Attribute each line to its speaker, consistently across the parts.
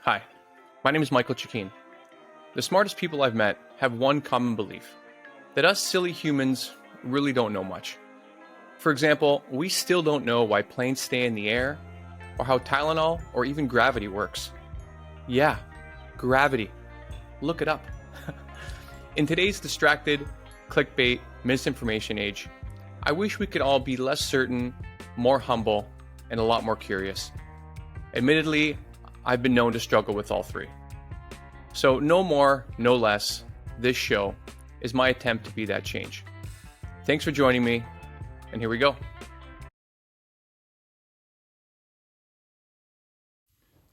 Speaker 1: Hi, my name is Michael Chikeen. The smartest people I've met have one common belief, that us silly humans really don't know much. For example, we still don't know why planes stay in the air, or how Tylenol or even gravity works. Yeah, gravity. Look it up. In today's distracted, clickbait, misinformation age, I wish we could all be less certain, more humble, and a lot more curious. Admittedly, I've been known to struggle with all three. So no more, no less, this show is my attempt to be that change. Thanks for joining me, and here we go.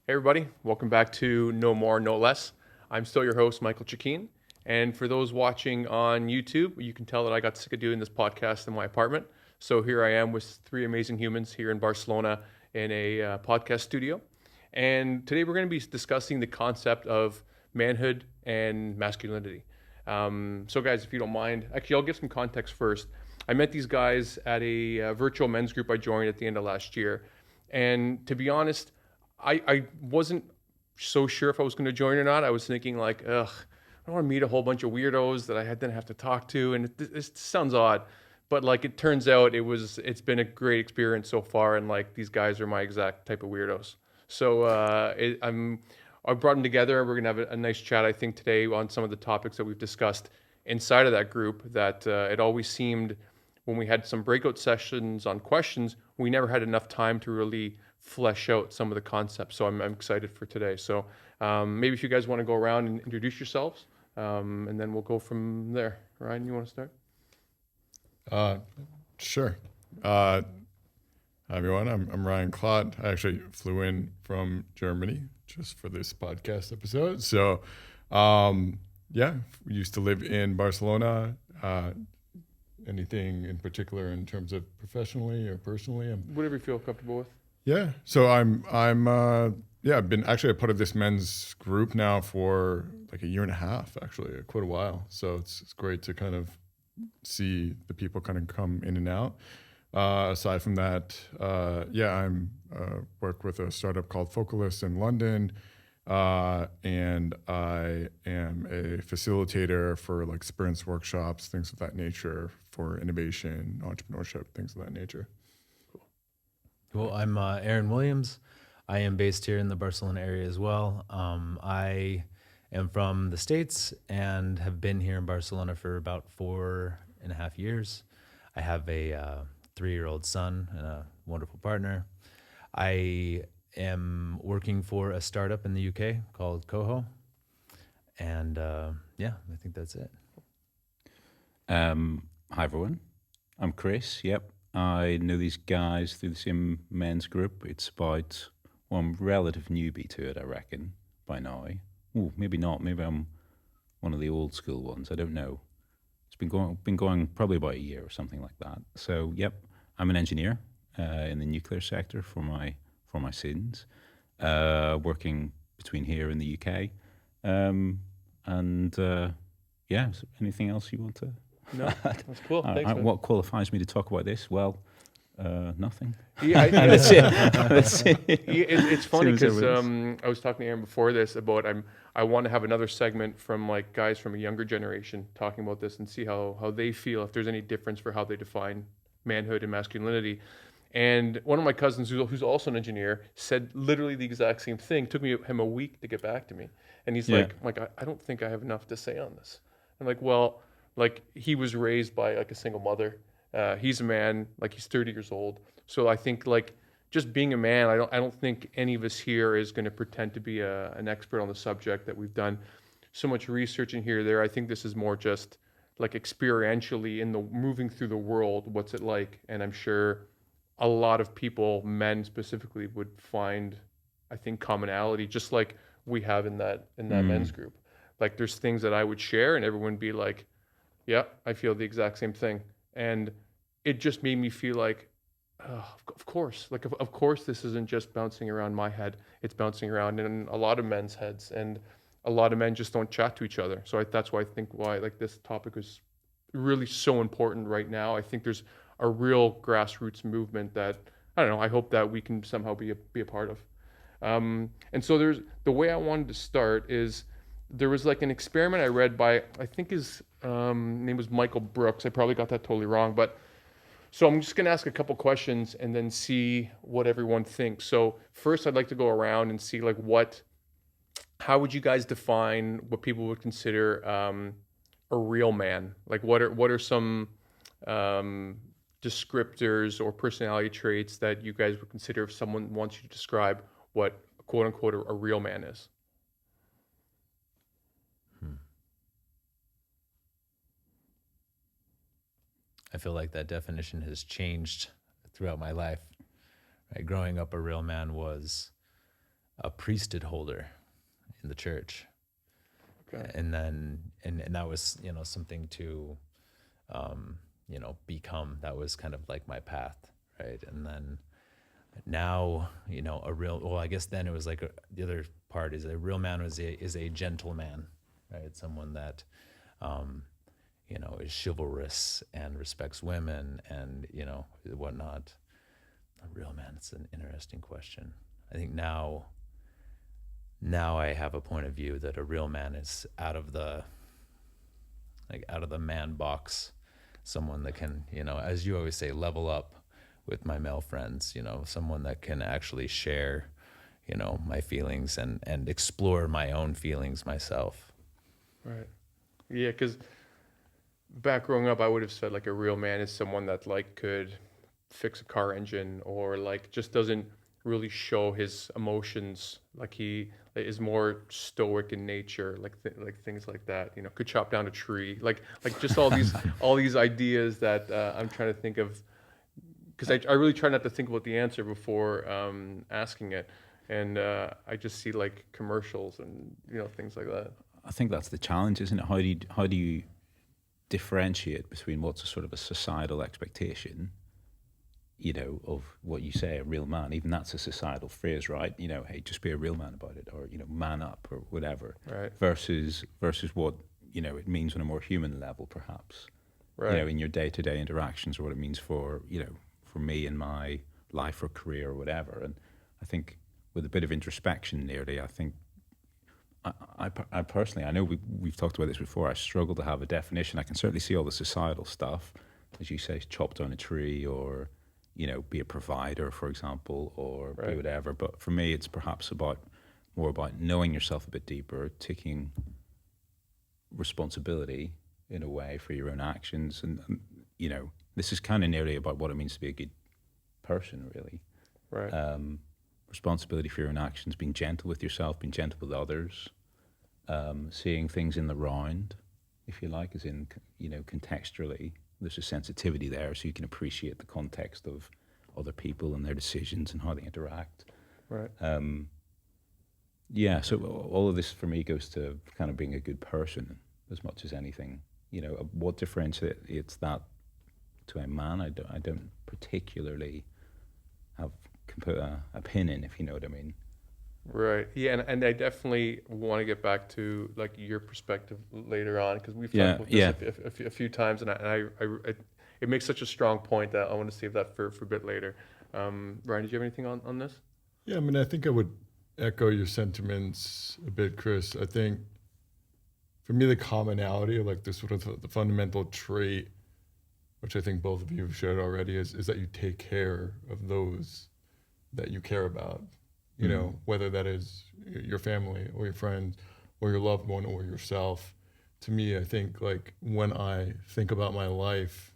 Speaker 1: Hey everybody, welcome back to No More, No Less. I'm still your host, Michael Chikeen, and for those watching on YouTube, you can tell that I got sick of doing this podcast in my apartment. So here I am with three amazing humans here in Barcelona in a podcast studio. And today we're going to be discussing the concept of manhood and masculinity. So guys, if you don't mind, actually I'll give some context first. I met these guys at a virtual men's group I joined at the end of last year. And to be honest, I wasn't so sure if I was going to join or not. I was thinking like, I don't want to meet a whole bunch of weirdos that I didn't have to talk to. And it sounds odd, but like it turns out it's been a great experience so far. And like these guys are my exact type of weirdos. So I brought them together. We're going to have a nice chat, I think, today on some of the topics that we've discussed inside of that group that it always seemed when we had some breakout sessions on questions, we never had enough time to really flesh out some of the concepts. So I'm excited for today. So maybe if you guys want to go around and introduce yourselves, and then we'll go from there. Ryan, you want to start?
Speaker 2: Sure. Hi everyone, I'm Ryan Klott. I actually flew in from Germany just for this podcast episode. So, we used to live in Barcelona. Anything in particular in terms of professionally or personally?
Speaker 1: Whatever you feel comfortable with.
Speaker 2: Yeah. So I've been actually a part of this men's group now for like a year and a half, actually, quite a while. So it's great to kind of see the people kind of come in and out. Aside from that, I'm work with a startup called Focalist in London, and I am a facilitator for like sprints, workshops, things of that nature for innovation, entrepreneurship, things of that nature.
Speaker 3: Well, I'm Aaron Williams. I am based here in the Barcelona area as well. I am from the States and have been here in Barcelona for about 4.5 years. I have a 3-year-old son and a wonderful partner. I am working for a startup in the UK called Coho. And I think that's it.
Speaker 4: Hi everyone, I'm Chris. Yep, I know these guys through the same men's group. It's about, I'm a relative newbie to it, I reckon, by now. Oh, maybe not. Maybe I'm one of the old school ones. I don't know. It's been going probably about a year or something like that. So, yep, I'm an engineer in the nuclear sector for my sins, working between here and the UK. So anything else you want to?
Speaker 1: No, that's cool. Thanks, man.
Speaker 4: What qualifies me to talk about this? Well, nothing.
Speaker 1: Yeah,
Speaker 4: that's it.
Speaker 1: It's funny because I was talking to Aaron before this about I want to have another segment from like guys from a younger generation talking about this and see how they feel, if there's any difference for how they define manhood and masculinity. And one of my cousins, who's also an engineer, said literally the exact same thing. Took him a week to get back to me, and he's like, I don't think I have enough to say on this. I'm like, well, like he was raised by like a single mother. He's a man, like he's 30 years old. So I think like just being a man, I don't think any of us here is going to pretend to be an expert on the subject, that we've done so much research in here there. I think this is more just like experientially in the moving through the world. What's it like? And I'm sure a lot of people, men specifically, would find, I think, commonality, just like we have in that men's group. Like there's things that I would share and everyone would be like, yeah, I feel the exact same thing. And it just made me feel like, of course, this isn't just bouncing around my head. It's bouncing around in a lot of men's heads, and a lot of men just don't chat to each other. So that's why I think like this topic is really so important right now. I think there's a real grassroots movement that, I don't know, I hope that we can somehow be a part of. And so there's the way I wanted to start is there was like an experiment I read by, I think his name was Michael Brooks. I probably got that totally wrong, but so I'm just going to ask a couple questions and then see what everyone thinks. So first, I'd like to go around and see like how would you guys define what people would consider a real man? Like what are some um, descriptors or personality traits that you guys would consider if someone wants you to describe what quote unquote a real man is?
Speaker 3: I feel like that definition has changed throughout my life. Right? Growing up, a real man was a priesthood holder in the church.
Speaker 1: Okay.
Speaker 3: And then, and that was, something to, become. That was kind of like my path, right? And then now, well, I guess then it was like the other part is a real man is a gentleman, right? Someone that, is chivalrous and respects women and, whatnot. A real man, it's an interesting question. I think now I have a point of view that a real man is out of the man box, someone that can, as you always say, level up with my male friends, someone that can actually share, my feelings and explore my own feelings myself.
Speaker 1: Right. Yeah, because back growing up, I would have said like a real man is someone that like could fix a car engine or like just doesn't really show his emotions. Like he is more stoic in nature, like things like that. Could chop down a tree. Like just all these ideas that I'm trying to think of. Because I really try not to think about the answer before asking it, and I just see like commercials and things like that.
Speaker 4: I think that's the challenge, isn't it? How do you differentiate between what's a sort of a societal expectation, of what you say, a real man? Even that's a societal phrase, right? Hey, just be a real man about it, or man up, or whatever.
Speaker 1: Right.
Speaker 4: Versus what it means on a more human level, perhaps.
Speaker 1: Right.
Speaker 4: In your day-to-day interactions, or what it means for for me in my life or career or whatever. And I think with a bit of introspection, nearly, I think I personally, I know we've talked about this before, I struggle to have a definition. I can certainly see all the societal stuff, as you say, chop down a tree or, be a provider, for example, or
Speaker 1: Right.
Speaker 4: be whatever. But for me, it's perhaps more about knowing yourself a bit deeper, taking responsibility in a way for your own actions. And this is kind of nearly about what it means to be a good person, really.
Speaker 1: Right.
Speaker 4: Responsibility for your own actions, being gentle with yourself, being gentle with others, seeing things in the round, if you like, as in, contextually. There's a sensitivity there so you can appreciate the context of other people and their decisions and how they interact.
Speaker 1: Right.
Speaker 4: Yeah, so all of this for me goes to kind of being a good person as much as anything. What differentiates that to a man, I don't particularly can put a pin in, if you know what I mean.
Speaker 1: Right. Yeah, and I definitely want to get back to like your perspective later on because we've
Speaker 4: Yeah,
Speaker 1: talked about this a few times, and it makes such a strong point that I want to save that for a bit later. Ryan, did you have anything on this?
Speaker 2: Yeah, I mean, I think I would echo your sentiments a bit, Chris. I think for me, the commonality, like the sort of the fundamental trait, which I think both of you have shared already, is that you take care of those that you care about. Whether that is your family or your friends or your loved one or yourself. To me, I think like when I think about my life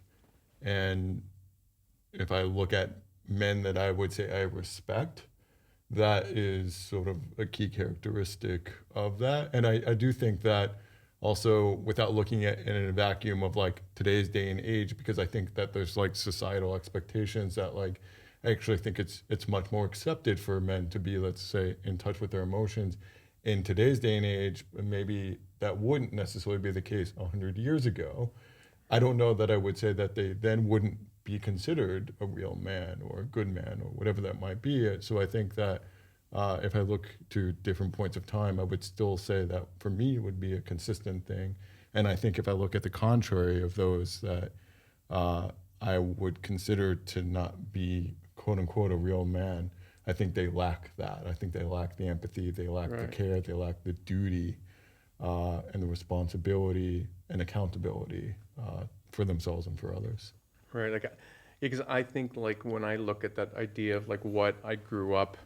Speaker 2: and if I look at men that I would say I respect, that is sort of a key characteristic of that. And I do think that also without looking at it in a vacuum of like today's day and age, because I think that there's like societal expectations that like, I actually think it's much more accepted for men to be, let's say, in touch with their emotions in today's day and age. Maybe that wouldn't necessarily be the case 100 years ago. I don't know that I would say that they then wouldn't be considered a real man or a good man or whatever that might be. So I think that if I look to different points of time, I would still say that for me it would be a consistent thing. And I think if I look at the contrary of those that I would consider to not be quote unquote a real man, I think they lack that. I think they lack the empathy, they lack the
Speaker 1: Right.
Speaker 2: care, they lack the duty, and the responsibility and accountability for themselves and for others.
Speaker 1: Right. Like, because I think like when I look at that idea of like what I grew up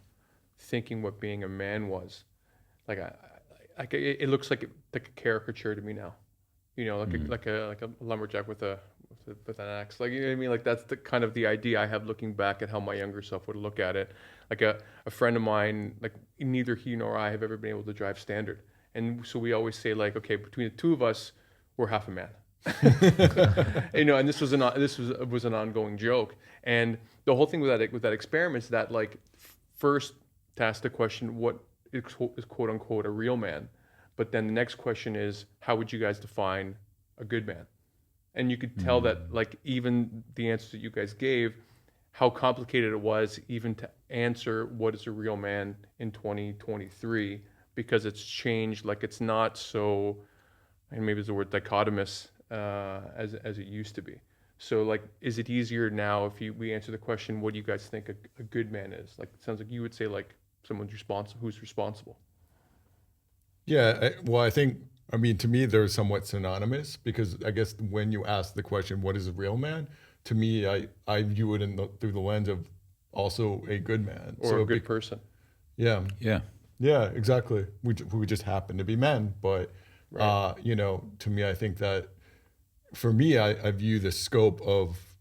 Speaker 1: thinking what being a man was, like it looks like a caricature to me now. You know, like a lumberjack with an axe. Like, you know what I mean? Like that's the kind of the idea I have looking back at how my younger self would look at it. Like a friend of mine, like neither he nor I have ever been able to drive standard, and so we always say like, okay, between the two of us, we're half a man. You know, and this was an ongoing joke. And the whole thing with that experiment is that like first to ask the question, what is quote unquote a real man, but then the next question is, how would you guys define a good man? And you could tell that like even the answers that you guys gave, how complicated it was even to answer what is a real man in 2023, because it's changed. Like it's not so, and maybe it's the word dichotomous as it used to be. So like, is it easier now if we answer the question, what do you guys think a good man is? Like, it sounds like you would say like someone's responsible, who's responsible.
Speaker 2: Yeah, well, I think, I mean, to me, they're somewhat synonymous because I guess when you ask the question, what is a real man? To me, I view it through the lens of also a good man.
Speaker 1: Or a good person.
Speaker 2: Yeah,
Speaker 4: Yeah.
Speaker 2: yeah, exactly. We just happen to be men, but
Speaker 1: Right.
Speaker 2: you know, to me, I think that for me, I view the scope of,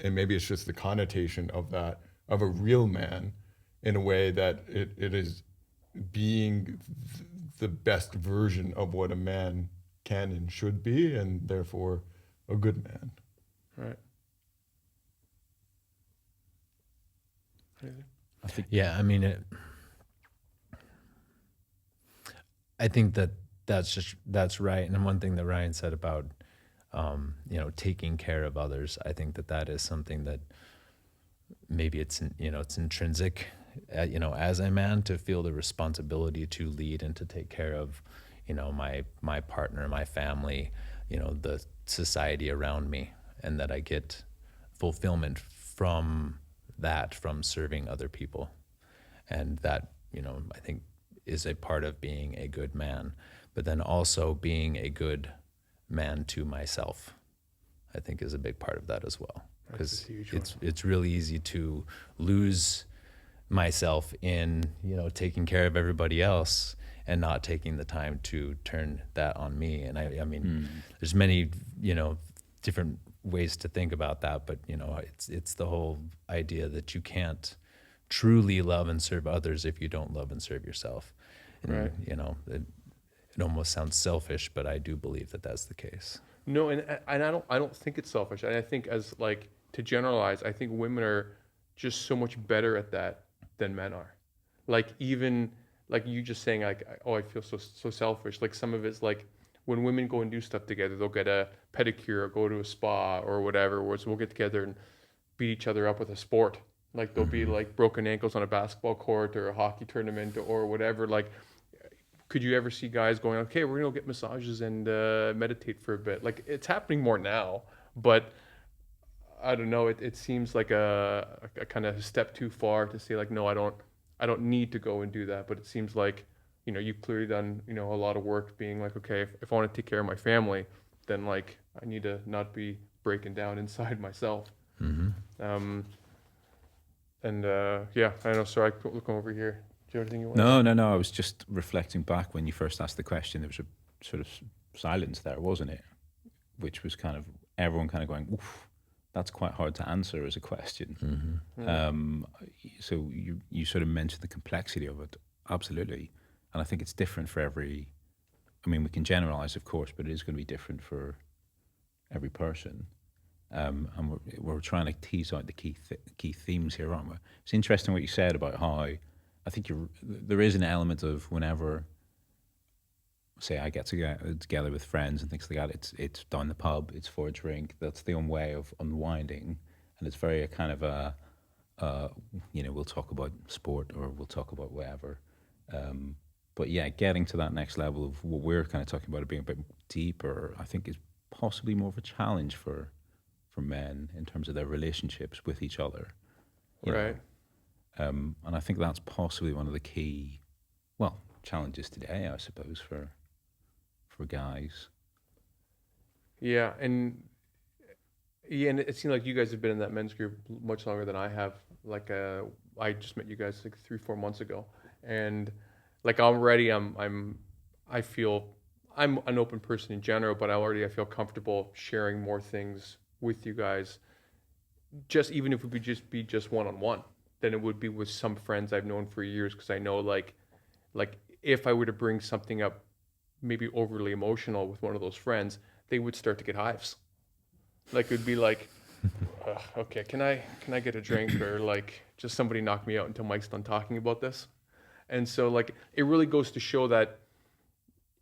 Speaker 2: and maybe it's just the connotation of that, of a real man in a way that it is being the best version of what a man can and should be, and therefore a good man.
Speaker 1: Right.
Speaker 4: I think
Speaker 3: Yeah, I mean, I think that's right. And one thing that Ryan said about, taking care of others, I think that is something that maybe it's intrinsic, as a man to feel the responsibility to lead and to take care of, my partner, my family, the society around me, and that I get fulfillment from that, from serving other people. And that, I think is a part of being a good man, but then also being a good man to myself, I think is a big part of that as well.
Speaker 1: That's
Speaker 3: Because
Speaker 1: a huge one.
Speaker 3: it's really easy to lose myself in, taking care of everybody else and not taking the time to turn that on me. And I mean, there's many, different ways to think about that, but it's the whole idea that you can't truly love and serve others if you don't love and serve yourself. And,
Speaker 1: Right.
Speaker 3: it almost sounds selfish, but I do believe that that's the case.
Speaker 1: No, and I don't think it's selfish. And I think as like to generalize, I think women are just so much better at that than men are. Like even like you just saying like, oh, I feel so selfish. Like some of it's like when women go and do stuff together, they'll get a pedicure or go to a spa or whatever. Whereas we'll get together and beat each other up with a sport. Like there'll be like broken ankles on a basketball court or a hockey tournament or whatever. Like, could you ever see guys going, okay, we're gonna go get massages and meditate for a bit? Like it's happening more now, but I don't know. It seems like a kind of step too far to say like, no, I don't need to go and do that. But it seems like, you've clearly done, a lot of work being like, okay, if I want to take care of my family, then like I need to not be breaking down inside myself. Um, and yeah, I know. Sorry, I looking over here. Do you have anything you want?
Speaker 4: No. I was just reflecting back when you first asked the question. There was a sort of silence there, wasn't it? Which was kind of everyone kind of going, "Oof, that's quite hard to answer as a question." So you sort of mentioned the complexity of it, absolutely, and I think it's different for every. I mean, we can generalize, of course, but it is going to be different for every person. And we're trying to tease out the key themes here, aren't we? It's interesting what you said about how I think there is an element of whenever, say, I get together with friends and things like that, it's down the pub, it's for a drink. That's the own way of unwinding, and it's very a kind of we'll talk about sport or we'll talk about whatever. But yeah, getting to that next level of what we're kind of talking about, it being a bit deeper, I think is possibly more of a challenge for men in terms of their relationships with each other. you know.
Speaker 1: Right.
Speaker 4: And I think that's possibly one of the key, well, challenges today, I suppose, for guys.
Speaker 1: Yeah, and it seemed like you guys have been in that men's group much longer than I have. Like, I just met you guys like 3-4 months ago, and like already I feel I'm an open person in general, but I feel comfortable sharing more things with you guys. Just even if it would just be just one on one, than it would be with some friends I've known for years, because I know like if I were to bring something up maybe overly emotional with one of those friends, they would start to get hives. Like it would be like, okay, can I get a drink, or like just somebody knock me out until Mike's done talking about this. And so like it really goes to show that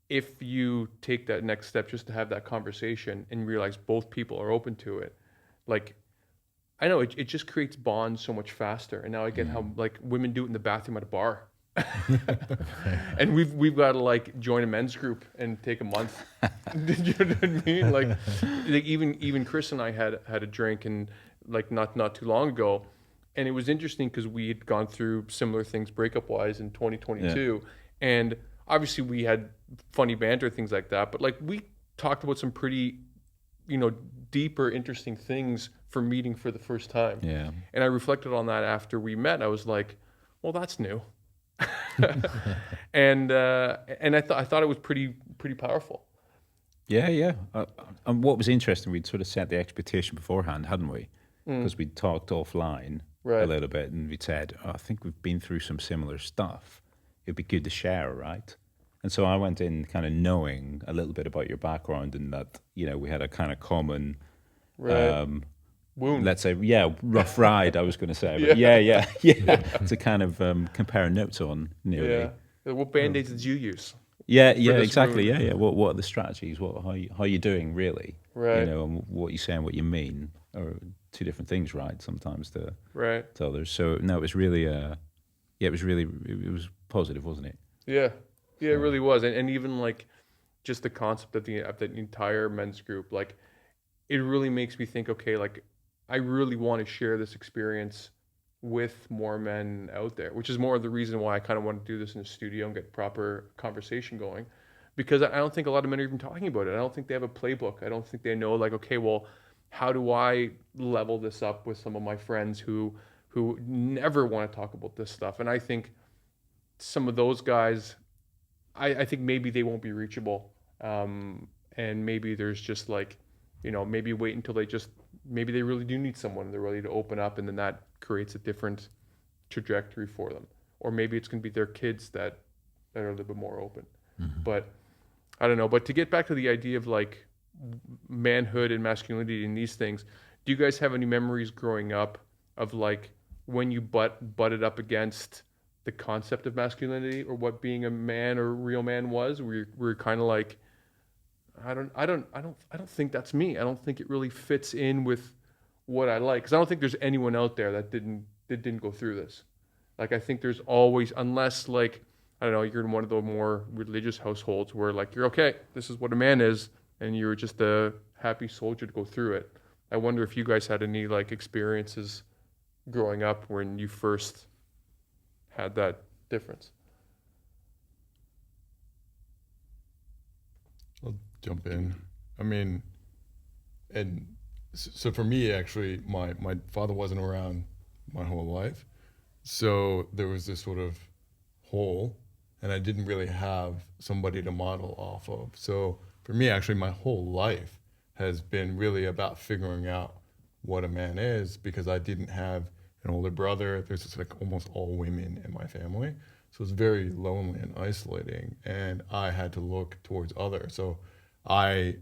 Speaker 1: if you take that next step just to have that conversation and realize both people are open to it, like I know it just creates bonds so much faster. And now I get how like women do it in the bathroom at a bar. And we've got to like join a men's group and take a month. You know what I mean? Like even Chris and I had a drink, and like not too long ago, and it was interesting because we had gone through similar things breakup wise in 2022, and obviously we had funny banter, things like that, but like we talked about some pretty, deeper, interesting things for meeting for the first time.
Speaker 4: Yeah.
Speaker 1: And I reflected on that after we met. I was like, well, that's new. And I thought it was pretty powerful.
Speaker 4: Yeah, yeah. And what was interesting, we'd sort of set the expectation beforehand, hadn't we? Because we'd talked offline
Speaker 1: Right.
Speaker 4: a little bit, and we'd said, I think we've been through some similar stuff. It'd be good to share, right? And so I went in kind of knowing a little bit about your background, and that, we had a kind of common,
Speaker 1: Right. Wound.
Speaker 4: let's say, rough ride, I was going to say. But yeah. To kind of compare notes on nearly.
Speaker 1: Yeah. What band-aids did you use?
Speaker 4: Yeah,
Speaker 1: this
Speaker 4: exactly.
Speaker 1: room?
Speaker 4: Yeah. What are the strategies? How you doing really?
Speaker 1: Right.
Speaker 4: And what you say and what you mean are two different things, right? Sometimes to
Speaker 1: Right.
Speaker 4: others. So no, it was really, it was positive, wasn't it?
Speaker 1: Yeah. Yeah, it really was. And even like just the concept of the entire men's group, like it really makes me think, okay, like I really want to share this experience with more men out there, which is more of the reason why I kind of want to do this in the studio and get proper conversation going. Because I don't think a lot of men are even talking about it. I don't think they have a playbook. I don't think they know like, okay, well, how do I level this up with some of my friends who never want to talk about this stuff? And I think some of those guys, I think maybe they won't be reachable. And maybe there's just like, maybe wait until maybe they really do need someone. They're ready to open up, and then that creates a different trajectory for them. Or maybe it's going to be their kids that are a little bit more open. But I don't know. But to get back to the idea of like manhood and masculinity and these things, do you guys have any memories growing up of like when you butted up against the concept of masculinity, or what being a man or a real man was? We're kind of like, I don't think that's me. I don't think it really fits in with what I like, because I don't think there's anyone out there that didn't go through this. Like I think there's always, unless like I don't know, you're in one of the more religious households where like you're okay, this is what a man is, and you're just a happy soldier to go through it. I wonder if you guys had any like experiences growing up when you first had that difference.
Speaker 2: I'll jump in. I mean, and so for me, actually, my father wasn't around my whole life. So there was this sort of hole, and I didn't really have somebody to model off of. So for me, actually, my whole life has been really about figuring out what a man is, because I didn't have an older brother. There's just like almost all women in my family. So it's very lonely and isolating, and I had to look towards others. So I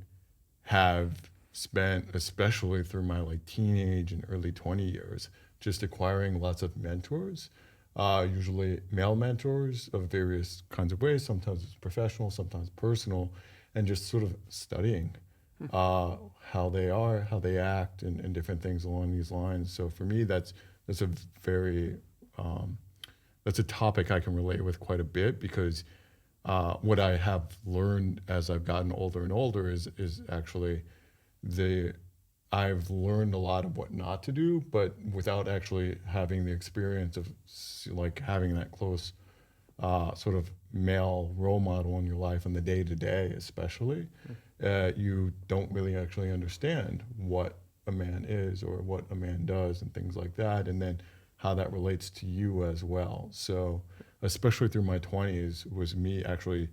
Speaker 2: have spent, especially through my like teenage and early 20 years, just acquiring lots of mentors, usually male mentors of various kinds of ways. Sometimes it's professional, sometimes personal, and just sort of studying how they are, how they act, and different things along these lines. So for me, that's a very that's a topic I can relate with quite a bit, because what I have learned as I've gotten older and older is actually I've learned a lot of what not to do, but without actually having the experience of like having that close sort of male role model in your life in the day to day, especially, you don't really actually understand what a man is or what a man does and things like that, and then how that relates to you as well. So, especially through my 20s, was me actually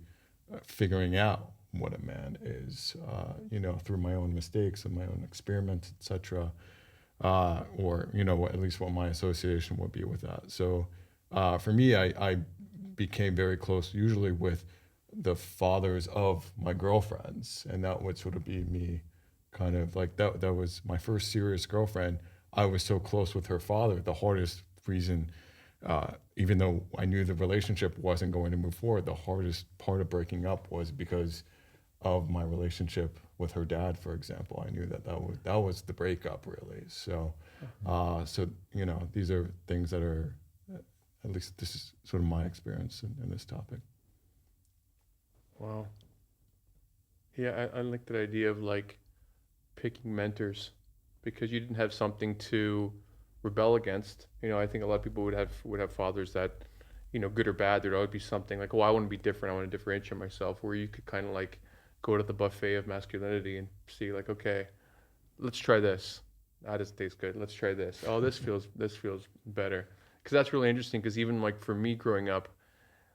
Speaker 2: figuring out what a man is, through my own mistakes and my own experiments, etc. Or at least what my association would be with that. So for me, I became very close, usually with the fathers of my girlfriends, and that would sort of be me, kind of like that. That was my first serious girlfriend. I was so close with her father. The hardest reason, even though I knew the relationship wasn't going to move forward, the hardest part of breaking up was because of my relationship with her dad, for example. I knew that was the breakup, really. So, these are things that are, at least this is sort of my experience in this topic.
Speaker 1: Wow. Yeah, I like that idea of like picking mentors because you didn't have something to rebel against. I think a lot of people would have fathers that, good or bad, there'd always be something like, oh, I want to be different. I want to differentiate myself. Where you could kind of like go to the buffet of masculinity and see like, okay, let's try this. Ah, this tastes good. Let's try this. Oh, this feels better. Because that's really interesting. Because even like for me growing up,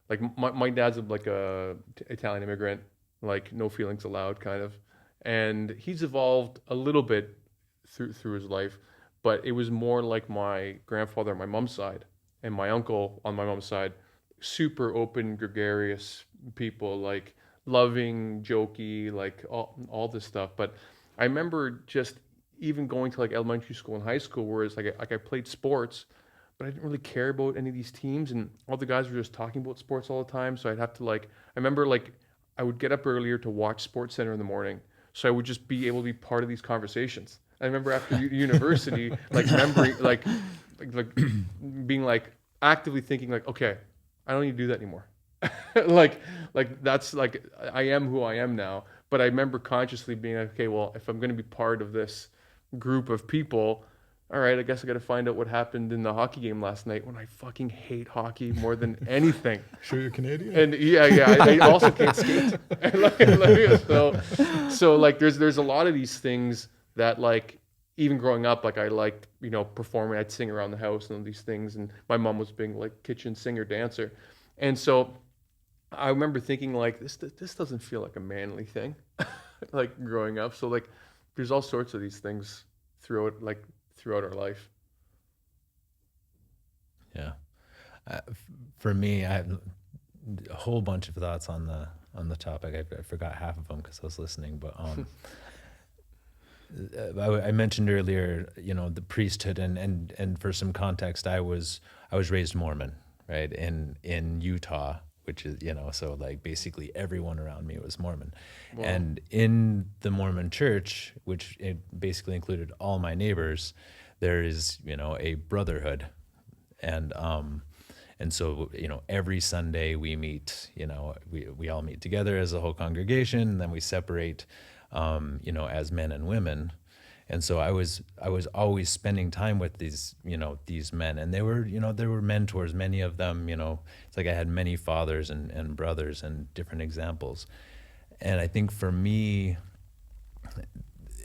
Speaker 1: like my dad's like a Italian immigrant, like no feelings allowed kind of, and he's evolved a little bit through his life, but it was more like my grandfather on my mom's side and my uncle on my mom's side, super open, gregarious people, like loving, jokey, like all this stuff. But I remember just even going to like elementary school and high school, whereas like I played sports, but I didn't really care about any of these teams, and all the guys were just talking about sports all the time. So I'd have to like, I remember like I would get up earlier to watch Sports Center in the morning, so I would just be able to be part of these conversations. I remember after university, like remembering, like being like actively thinking, like, okay, I don't need to do that anymore. like, like that's like I am who I am now. But I remember consciously being like, okay, well, if I'm going to be part of this group of people, all right, I guess I got to find out what happened in the hockey game last night when I fucking hate hockey more than anything.
Speaker 2: Sure, you're Canadian.
Speaker 1: And yeah, I also can't skate. And so like there's a lot of these things that like even growing up, like I liked performing. I'd sing around the house and all these things, and my mom was being like kitchen singer dancer, and so I remember thinking like this doesn't feel like a manly thing, like growing up. So like there's all sorts of these things throughout our life.
Speaker 3: Yeah. For me, I have a whole bunch of thoughts on the topic. I forgot half of them because I was listening, but I mentioned earlier, the priesthood, and for some context, I was raised Mormon, right, in Utah, which is so like basically everyone around me was Mormon.
Speaker 1: Wow.
Speaker 3: And in the Mormon church, which it basically included all my neighbors, there is a brotherhood, and so every Sunday we meet, we all meet together as a whole congregation, and then we separate as men and women. And so I was always spending time with these men, and they were mentors, many of them. It's like I had many fathers and brothers and different examples. And I think for me,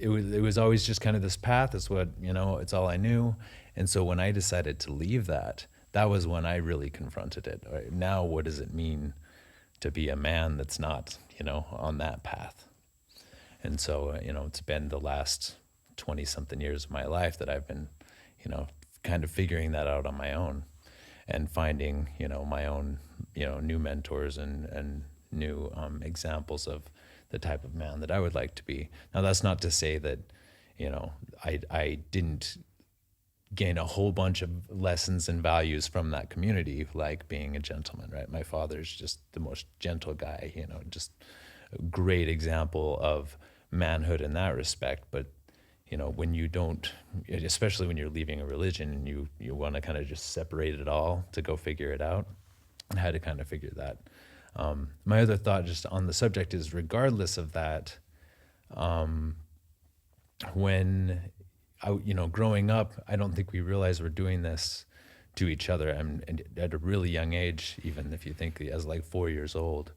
Speaker 3: it was always just kind of this path. It's what it's all I knew. And so when I decided to leave that was when I really confronted it. All right, now, what does it mean to be a man that's not on that path? And so it's been the last 20 something years of my life that I've been kind of figuring that out on my own, and finding my own new mentors and new examples of the type of man that I would like to be. Now, that's not to say that I didn't gain a whole bunch of lessons and values from that community, like being a gentleman, right? My father's just the most gentle guy, just a great example of manhood in that respect. But when you don't, especially when you're leaving a religion and you want to kind of just separate it all to go figure it out, I had to kind of figure that. My other thought just on the subject is, regardless of that, when growing up, I don't think we realize we're doing this to each other. And at a really young age, even if you think as like 4 years old,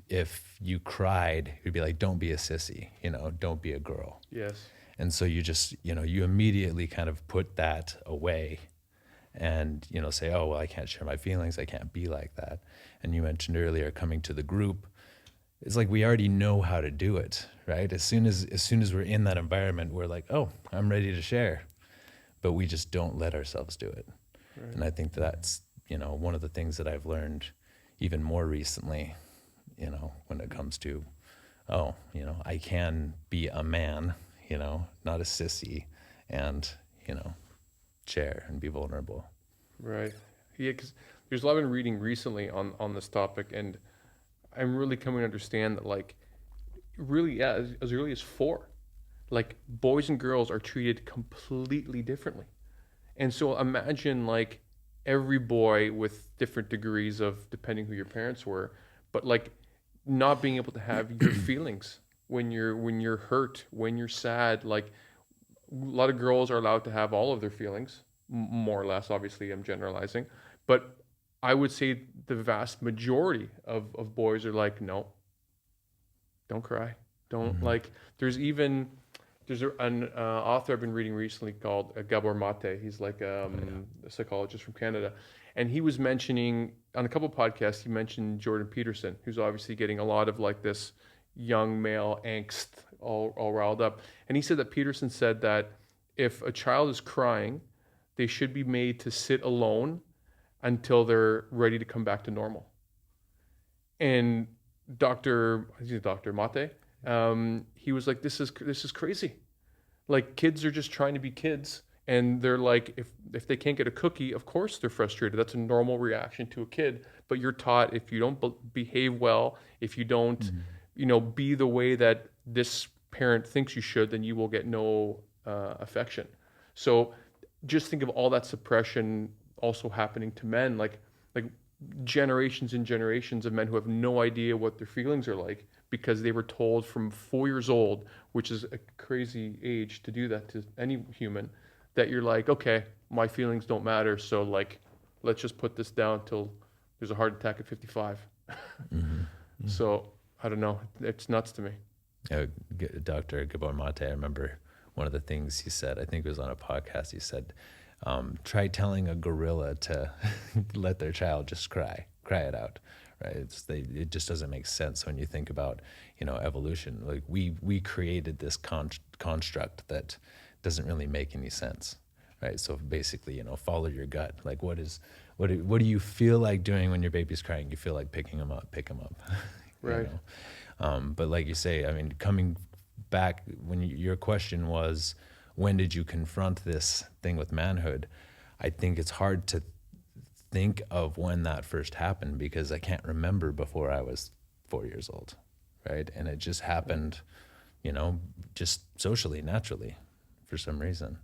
Speaker 3: if you cried, you'd be like, don't be a sissy, don't be a girl.
Speaker 1: Yes.
Speaker 3: And so you just, you immediately kind of put that away and, say, oh, well, I can't share my feelings. I can't be like that. And you mentioned earlier coming to the group. It's like we already know how to do it, right? As soon as we're in that environment, we're like, oh, I'm ready to share. But we just don't let ourselves do it.
Speaker 1: Right.
Speaker 3: And I think that's, one of the things that I've learned even more recently, when it comes to, I can be a man, not a sissy, and, share and be vulnerable.
Speaker 1: Right. Yeah, because there's a lot I've been reading recently on this topic, and I'm really coming to understand that, like, really, yeah, as early as 4, like, boys and girls are treated completely differently. And so imagine, like, every boy with different degrees of, depending who your parents were, but like not being able to have your feelings when you're hurt, when you're sad. Like, a lot of girls are allowed to have all of their feelings, more or less. Obviously, I'm generalizing, but I would say the vast majority of boys are like, no, don't cry, don't like. There's an author I've been reading recently called Gabor Mate. He's like a psychologist from Canada, and he was mentioning on a couple podcasts. He mentioned Jordan Peterson, who's obviously getting a lot of like this young male angst all riled up. And he said that Peterson said that if a child is crying, they should be made to sit alone until they're ready to come back to normal. And Dr. Mate, he was like, this is crazy. Like, kids are just trying to be kids, and they're like, if they can't get a cookie, of course they're frustrated. That's a normal reaction to a kid. But you're taught, if you don't behave well, if you don't, be the way that this parent thinks you should, then you will get no affection. So just think of all that suppression also happening to men, like generations and generations of men who have no idea what their feelings are like because they were told from 4 years old, which is a crazy age to do that to any human, that you're like, okay, my feelings don't matter, so like, let's just put this down till there's a heart attack at 55. So I don't know, it's nuts to me.
Speaker 3: Dr. Gabor Mate, I remember one of the things he said, I think it was on a podcast, he said, try telling a gorilla to let their child just cry it out, right? It just doesn't make sense when you think about, evolution. Like we created this construct that doesn't really make any sense, right? So basically, follow your gut. Like what do you feel like doing when your baby's crying? You feel like pick him up.
Speaker 1: Right.
Speaker 3: But like you say, I mean, coming back when your question was, when did you confront this thing with manhood? I think it's hard to think of when that first happened because I can't remember before I was 4 years old, right? And it just happened, just socially, naturally, for some reason.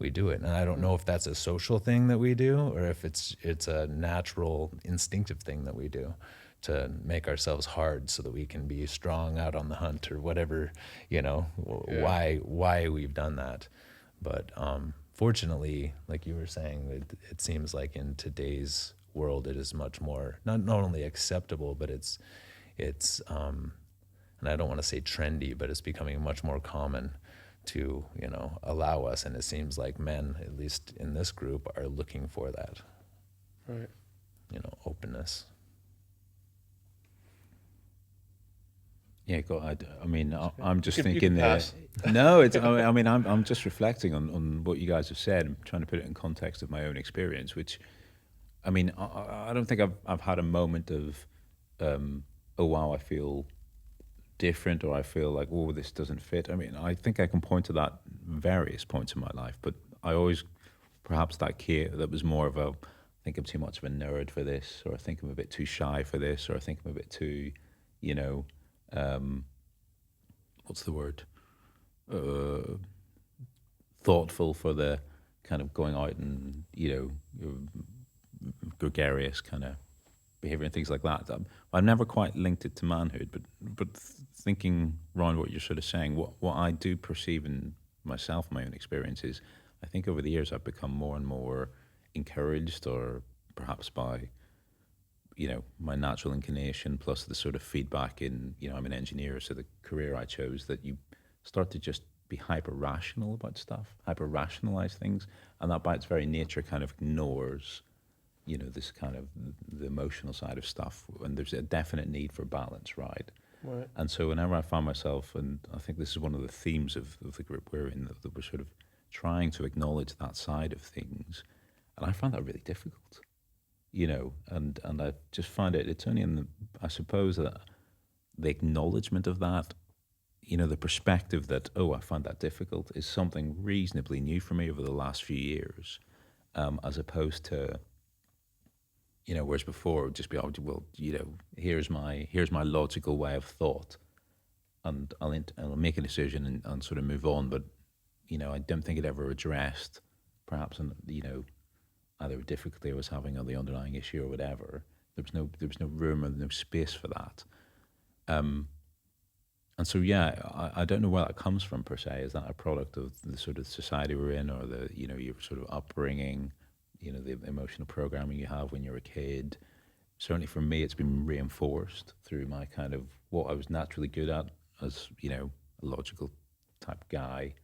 Speaker 3: We do it. And I don't know if that's a social thing that we do or if it's a natural, instinctive thing that we do to make ourselves hard so that we can be strong out on the hunt or whatever, why we've done that. But fortunately, like you were saying, it seems like in today's world, it is much more, not only acceptable, but it's and I don't want to say trendy, but it's becoming much more common to, allow us. And it seems like men, at least in this group, are looking for that,
Speaker 1: Right.
Speaker 3: Openness.
Speaker 4: Yeah, I mean, I'm just
Speaker 1: You can
Speaker 4: thinking there.
Speaker 1: pass.
Speaker 4: No, it's. I mean, I'm just reflecting on what you guys have said and trying to put it in context of my own experience. Which, I mean, I don't think I've had a moment of, oh wow, I feel different, or I feel like, oh, this doesn't fit. I mean, I think I can point to that various points in my life, but I always, perhaps that kid that was more of a, I think I'm too much of a nerd for this, or I think I'm a bit too shy for this, or I think I'm a bit too, what's the word? Thoughtful for the kind of going out and, gregarious kind of behavior and things like that. I've never quite linked it to manhood, but thinking around what you're sort of saying, what I do perceive in myself, my own experience is, I think over the years I've become more and more encouraged, or perhaps by my natural inclination plus the sort of feedback in, I'm an engineer, so the career I chose, that you start to just be hyper rational about stuff, hyper rationalize things, and that by its very nature kind of ignores this kind of the emotional side of stuff, and there's a definite need for balance, right?
Speaker 1: Right.
Speaker 4: And so whenever I find myself, and I think this is one of the themes of the group we're in, that we're sort of trying to acknowledge that side of things, and I find that really difficult, and I just find it's only I suppose that the acknowledgement of that, the perspective that, oh, I find that difficult, is something reasonably new for me over the last few years, as opposed to, whereas before it would just be, oh, well, here's my logical way of thought, and I'll make a decision and sort of move on. But, I don't think it ever addressed, perhaps, either a difficulty I was having or the underlying issue or whatever. There was no room or no space for that. And so, I don't know where that comes from per se. Is that a product of the sort of society we're in, or the, your sort of upbringing, the emotional programming you have when you're a kid? Certainly for me, it's been reinforced through my kind of what I was naturally good at as, a logical type guy,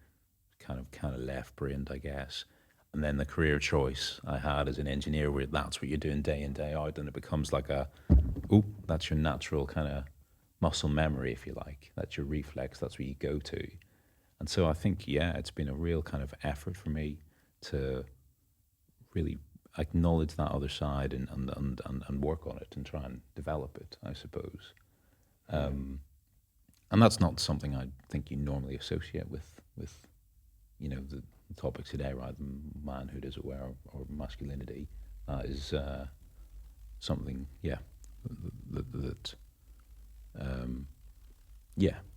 Speaker 4: kind of left-brained, I guess. And then the career choice I had as an engineer, where that's what you're doing day in, day out, and it becomes like that's your natural kind of muscle memory, if you like. That's your reflex, that's where you go to. And so I think, it's been a real kind of effort for me to really acknowledge that other side and work on it and try and develop it, I suppose. And that's not something I think you normally associate with the topics today, rather than manhood, as it were, or masculinity. That is something,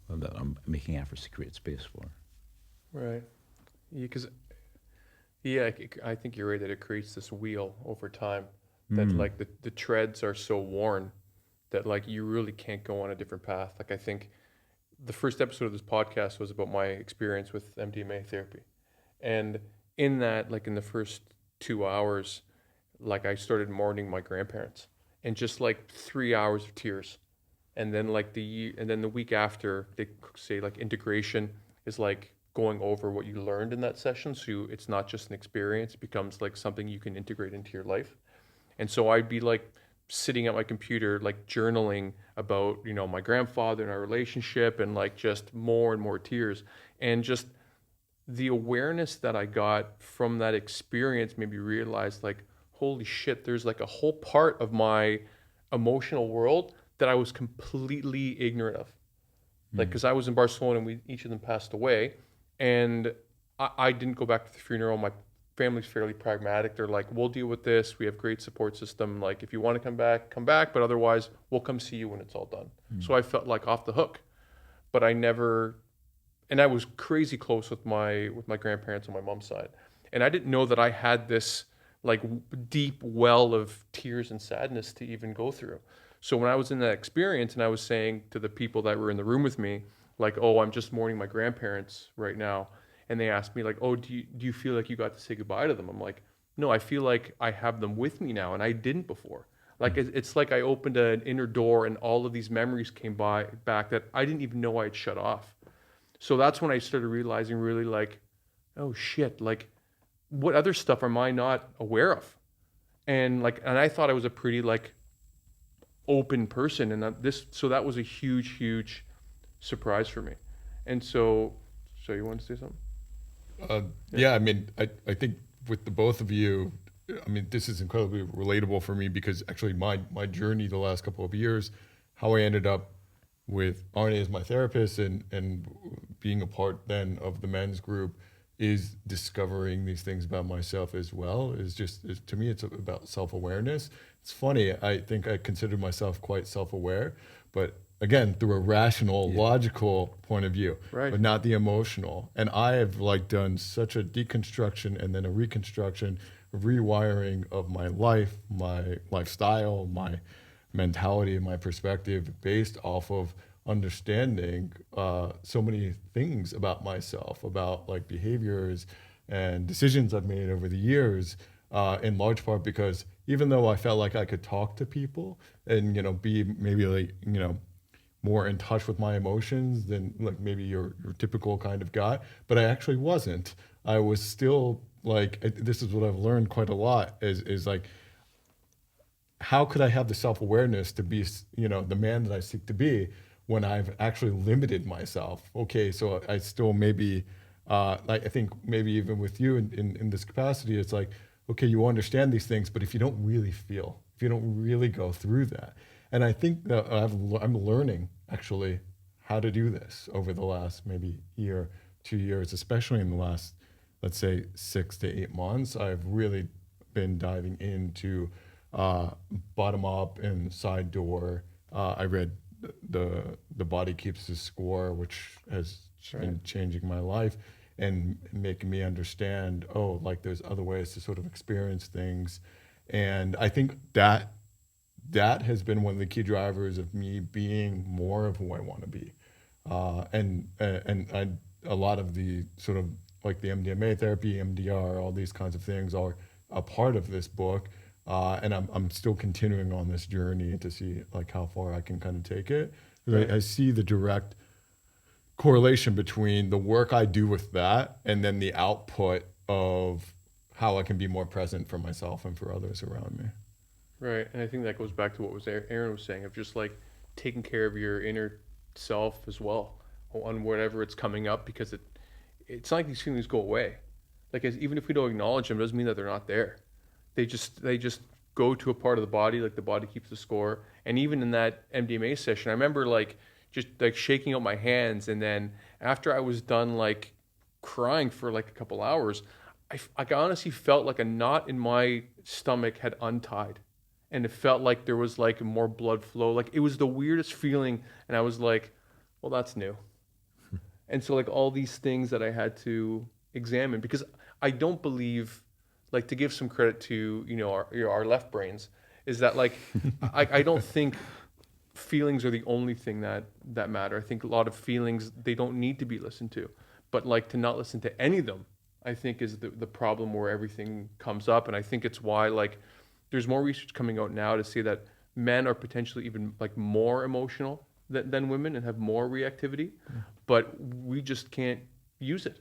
Speaker 4: that I'm making efforts to create space for.
Speaker 1: Right. Because I think you're right that it creates this wheel over time that like the treads are so worn that like you really can't go on a different path. Like I think the first episode of this podcast was about my experience with MDMA therapy. And in that, like in the first 2 hours, like I started mourning my grandparents, and just like 3 hours of tears. And then the week after, they say like integration is like going over what you learned in that session. So it's not just an experience, it becomes like something you can integrate into your life. And so I'd be like sitting at my computer, like journaling about, my grandfather and our relationship, and like just more and more tears. And just the awareness that I got from that experience made me realize, like, holy shit, there's like a whole part of my emotional world that I was completely ignorant of. Like, because I was in Barcelona and each of them passed away, and I didn't go back to the funeral. My family's fairly pragmatic. They're like, we'll deal with this. We have great support system. Like, if you want to come back, but otherwise we'll come see you when it's all done. So I felt like off the hook, but I was crazy close with my grandparents on my mom's side. And I didn't know that I had this like deep well of tears and sadness to even go through. So when I was in that experience and I was saying to the people that were in the room with me, like, oh, I'm just mourning my grandparents right now. And they asked me like, oh, do you feel like you got to say goodbye to them? I'm like, no, I feel like I have them with me now, and I didn't before. Like, it's like I opened an inner door and all of these memories came back that I didn't even know I had shut off. So that's when I started realizing really like, oh shit, like what other stuff am I not aware of? And I thought I was a pretty like open person, and so that was a huge surprise for me. And so you want to say something?
Speaker 2: Yeah, I mean, I think with the both of you, I mean, this is incredibly relatable for me, because actually my journey the last couple of years, how I ended up with Arne as my therapist and being a part then of the men's group, is discovering these things about myself as well. To me, it's about self-awareness. It's funny, I think I consider myself quite self-aware, but again, through a rational, logical point of view,
Speaker 1: Right.
Speaker 2: but not the emotional. And I have like done such a deconstruction and then a reconstruction, a rewiring of my life, my lifestyle, my mentality and my perspective based off of understanding so many things about myself, about like behaviors and decisions I've made over the years, in large part because even though I felt like I could talk to people and, you know, be maybe like, you know, more in touch with my emotions than like maybe your typical kind of guy, but I actually wasn't. I was still like, this is what I've learned quite a lot is like, how could I have the self-awareness to be, you know, the man that I seek to be when I've actually limited myself? Okay, so I still maybe, like I think maybe even with you in this capacity, it's like, okay, you understand these things, but if you don't really feel, if you don't really go through that, and I think that I'm learning actually how to do this over the last maybe year, 2 years, especially in the last, let's say 6 to 8 months. I've really been diving into uh, bottom up and side door. I read the Body Keeps the Score, which has been changing my life and making me understand, oh, like there's other ways to sort of experience things. And I think that has been one of the key drivers of me being more of who I want to be. And a lot of the sort of like the MDMA therapy, MDR, all these kinds of things are a part of this book. And I'm still continuing on this journey to see like how far I can kind of take it. 'Cause I see the direct correlation between the work I do with that and then the output of how I can be more present for myself and for others around me.
Speaker 1: Right, and I think that goes back to what was Aaron was saying of just like taking care of your inner self as well on whatever it's coming up, because it's not like these feelings go away. Like even if we don't acknowledge them, doesn't mean that they're not there. They just go to a part of the body, like the body keeps the score. And even in that MDMA session, I remember like just like shaking out my hands, and then after I was done like crying for like a couple hours, I honestly felt like a knot in my stomach had untied, and it felt like there was like more blood flow. Like it was the weirdest feeling, and I was like, well, that's new. And so like all these things that I had to examine, because I don't believe, like, to give some credit to our left brains, is that like I don't think feelings are the only thing that matter. I think a lot of feelings, they don't need to be listened to, but like to not listen to any of them, I think is the problem where everything comes up. And I think it's why like there's more research coming out now to say that men are potentially even like more emotional than women and have more reactivity, but we just can't use it.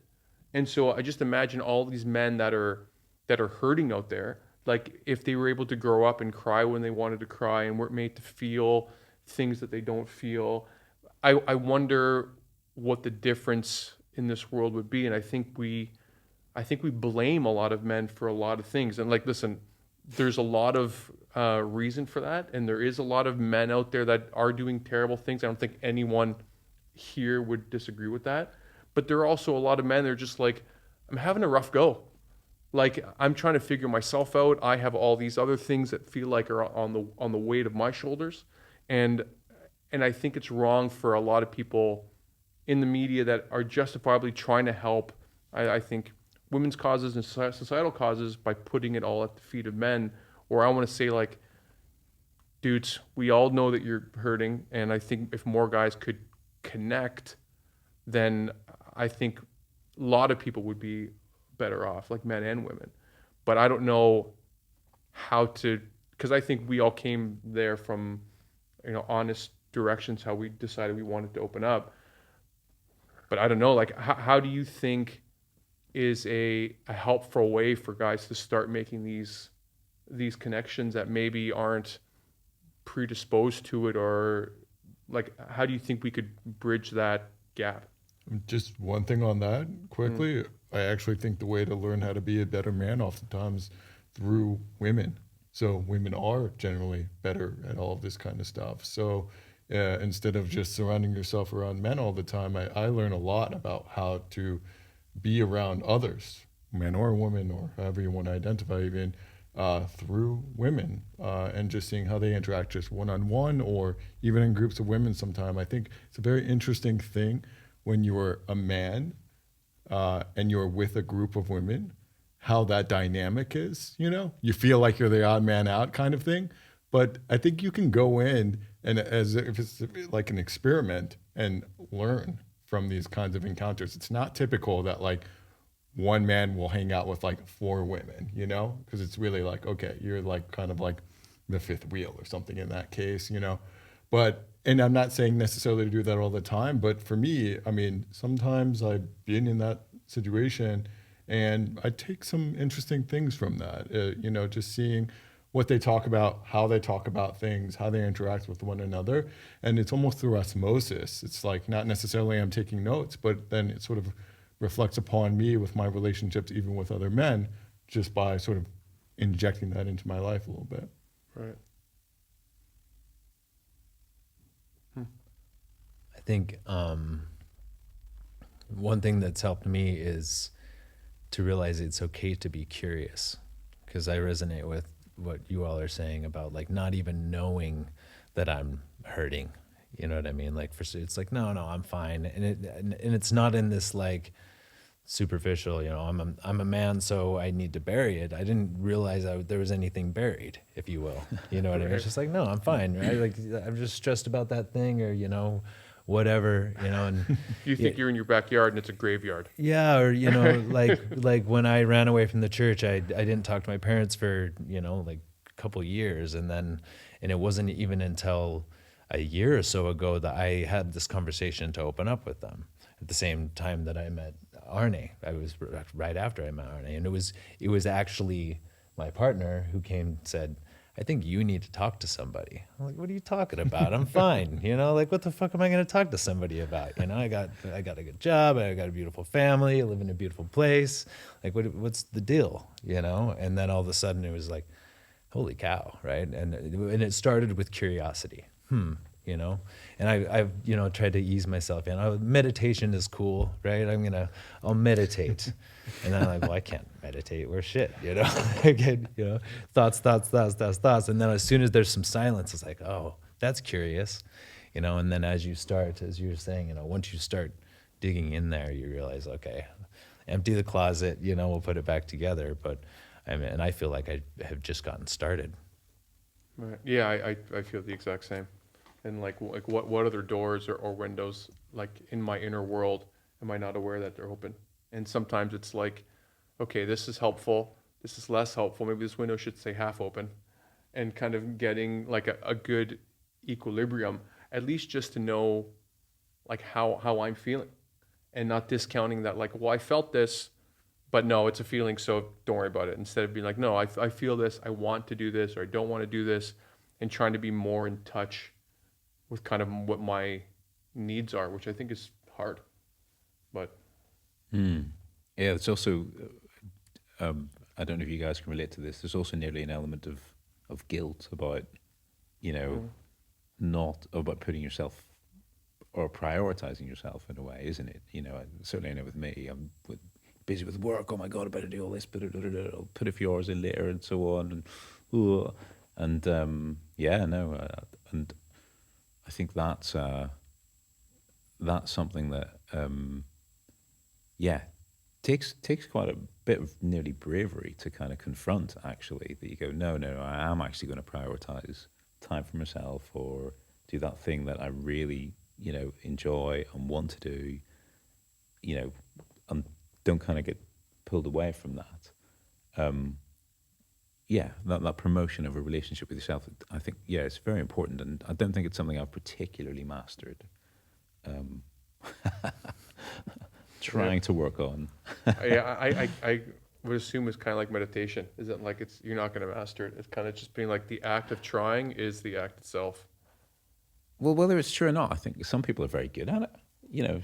Speaker 1: And so I just imagine all these men that are hurting out there, like if they were able to grow up and cry when they wanted to cry and weren't made to feel things that they don't feel, I wonder what the difference in this world would be. And I think we blame a lot of men for a lot of things. And like, listen, there's a lot of reason for that, and there is a lot of men out there that are doing terrible things. I don't think anyone here would disagree with that. But there are also a lot of men that are just like, I'm having a rough go. Like I'm trying to figure myself out. I have all these other things that feel like are on the weight of my shoulders, and I think it's wrong for a lot of people in the media that are justifiably trying to help. I think women's causes and societal causes by putting it all at the feet of men. Or I want to say like, dudes, we all know that you're hurting, and I think if more guys could connect, then I think a lot of people would be better off, like men and women. But I don't know how to, because I think we all came there from, honest directions, how we decided we wanted to open up. But I don't know, like, how do you think is a helpful way for guys to start making these connections that maybe aren't predisposed to it, or like, how do you think we could bridge that gap?
Speaker 2: Just one thing on that quickly. I actually think the way to learn how to be a better man oftentimes through women. So women are generally better at all of this kind of stuff. So instead of just surrounding yourself around men all the time, I learn a lot about how to be around others, men or women, or however you want to identify even, through women, and just seeing how they interact just one-on-one or even in groups of women sometime. I think it's a very interesting thing when you're a man and you're with a group of women, how that dynamic is, you feel like you're the odd man out kind of thing. But I think you can go in and as if it's like an experiment and learn from these kinds of encounters. It's not typical that like one man will hang out with like four women, you know, because it's really like, okay, you're like kind of like the fifth wheel or something in that case, you know. But, and I'm not saying necessarily to do that all the time, but for me, I mean, sometimes I've been in that situation and I take some interesting things from that, you know, just seeing what they talk about, how they talk about things, how they interact with one another. And it's almost through osmosis. It's like not necessarily I'm taking notes, but then it sort of reflects upon me with my relationships, even with other men, just by sort of injecting that into my life a little bit.
Speaker 1: Right.
Speaker 3: I think one thing that's helped me is to realize it's okay to be curious, because I resonate with what you all are saying about like not even knowing that I'm hurting. You know what I mean? Like it's like no, I'm fine, and it's not in this like superficial. You know, I'm a man, so I need to bury it. I didn't realize there was anything buried, if you will. You know what I mean? It's just like no, I'm fine, right? Like I'm just stressed about that thing, or you know, whatever. You know, and
Speaker 1: You think you're in your backyard and it's a graveyard.
Speaker 3: yeah, or you know, like when I ran away from the church, I didn't talk to my parents for, you know, like a couple years, and it wasn't even until a year or so ago that I had this conversation to open up with them. At the same time that I met Arne, I was right after I met Arne, and it was actually my partner who came and said, I think you need to talk to somebody. I'm like, what are you talking about? I'm fine. You know, like what the fuck am I going to talk to somebody about? You know, I got a good job. I got a beautiful family. I live in a beautiful place. Like what's the deal? You know? And then all of a sudden it was like, holy cow. Right. And it started with curiosity. You know, and I've, you know, tried to ease myself in. Meditation is cool, right? I'll meditate. And then I'm like, well, I can't meditate. We're shit, you know? Again, you know, thoughts. And then as soon as there's some silence, it's like, oh, that's curious, you know? And then as you were saying, you know, once you start digging in there, you realize, okay, empty the closet, you know, we'll put it back together. But I mean, and I feel like I have just gotten started.
Speaker 1: Right. Yeah, I feel the exact same. And like what other doors or windows like in my inner world am I not aware that they're open? And sometimes it's like, okay, this is helpful, this is less helpful. Maybe this window should stay half open, and kind of getting like a good equilibrium, at least just to know like how I'm feeling, and not discounting that like, well, I felt this, but no, it's a feeling, so don't worry about it. Instead of being like, no, I feel this, I want to do this, or I don't want to do this, and trying to be more in touch with kind of what my needs are, which I think is hard. But
Speaker 4: Yeah, it's also, I don't know if you guys can relate to this, there's also nearly an element of guilt about, you know, not about putting yourself or prioritizing yourself in a way, isn't it? You know, certainly I know with me, busy with work. Oh my God, I better do all this. I'll put a few hours in later and so on. And I think that's something that takes quite a bit of nearly bravery to kind of confront. Actually, that you go, no, I am actually going to prioritize time for myself, or do that thing that I really, you know, enjoy and want to do, you know, and don't kind of get pulled away from that. That promotion of a relationship with yourself, I think, it's very important, and I don't think it's something I've particularly mastered. Trying to work on.
Speaker 1: I would assume it's kind of like meditation. Is it like you're not going to master it? It's kind of just being like the act of trying is the act itself.
Speaker 4: Well, whether it's true or not, I think some people are very good at it. You know,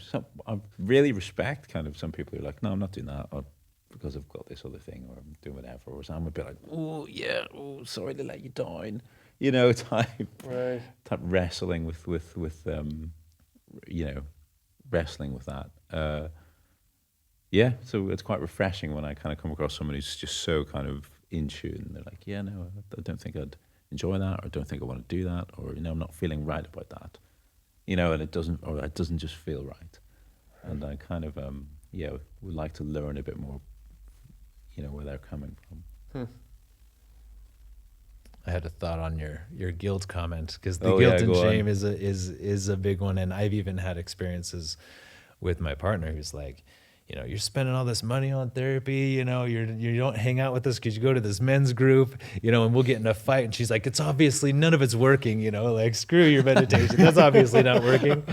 Speaker 4: I really respect kind of some people who are like, no, I'm not doing that, or because I've got this other thing, or I'm doing whatever. Or I'm a bit like, sorry to let you down, you know, type wrestling with you know, wrestling with that. So it's quite refreshing when I kind of come across someone who's just so kind of in tune. They're like, I don't think I'd enjoy that, or I don't think I want to do that, or, you know, I'm not feeling right about that, you know, and it doesn't just feel right. And I kind of, would like to learn a bit more, you know, where they're coming from.
Speaker 3: I had a thought on your guilt comment, because the
Speaker 4: Oh
Speaker 3: guilt
Speaker 4: yeah,
Speaker 3: and
Speaker 4: go
Speaker 3: shame
Speaker 4: on.
Speaker 3: is a big one, and I've even had experiences with my partner who's like, you're spending all this money on therapy, you don't hang out with us because you go to this men's group, and we'll get in a fight, and she's like, it's obviously none of it's working, like, screw your meditation, that's obviously not working.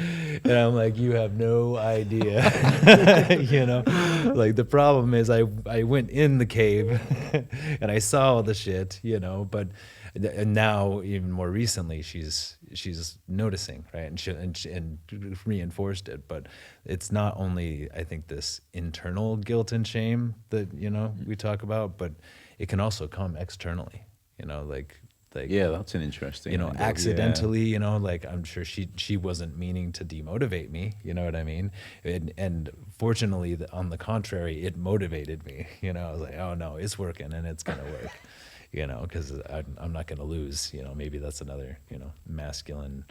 Speaker 3: And I'm like, you have no idea. Like, the problem is I went in the cave and I saw all the shit, but and now, even more recently, she's noticing, right, and reinforced it. But it's not only, I think, this internal guilt and shame that we talk about, but it can also come externally, like
Speaker 4: Yeah, that's an interesting angle.
Speaker 3: accidentally, like, I'm sure she wasn't meaning to demotivate me, you know what I mean? And fortunately, on the contrary, it motivated me. I was like, oh no, it's working and it's gonna work, because I'm not gonna lose. Maybe that's another masculine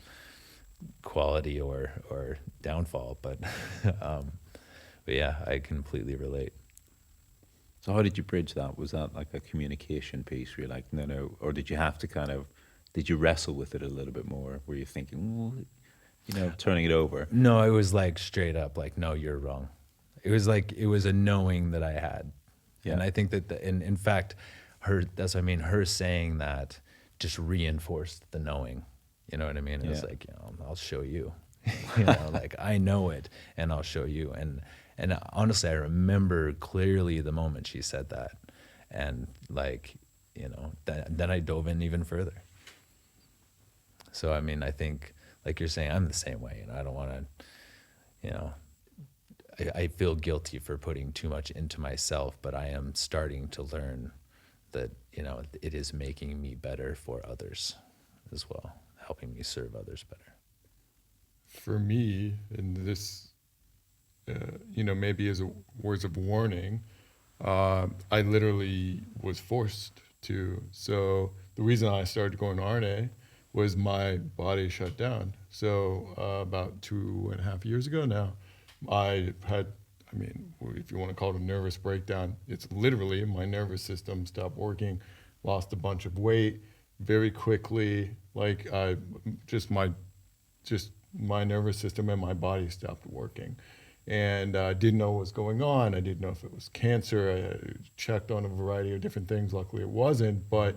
Speaker 3: quality or downfall, but but yeah, I completely relate.
Speaker 4: So how did you bridge that? Was that like a communication piece where you're like, no, no, or did you have to did you wrestle with it a little bit more? Were you thinking, well, turning it over?
Speaker 3: No, it was like straight up, like, no, you're wrong. It was like, it was a knowing that I had. And
Speaker 4: Yeah.
Speaker 3: I think that, in fact, that's what I mean, her saying that just reinforced the knowing. You know what I mean? It was
Speaker 4: Yeah.
Speaker 3: like, I'll show you. Like, I know it and I'll show you. And honestly, I remember clearly the moment she said that. And like, then I dove in even further. So, I mean, I think, like you're saying, I'm the same way. I don't want to, I feel guilty for putting too much into myself, but I am starting to learn that, it is making me better for others as well, helping me serve others better.
Speaker 2: For me, and this, maybe as a words of warning, I literally was forced to. So the reason I started going to RNA was my body shut down. So about 2.5 years ago now, I had, I mean, if you want to call it a nervous breakdown, it's literally my nervous system stopped working, lost a bunch of weight very quickly. Like just my nervous system and my body stopped working. And I didn't know what was going on. I didn't know if it was cancer. I checked on a variety of different things. Luckily, it wasn't. But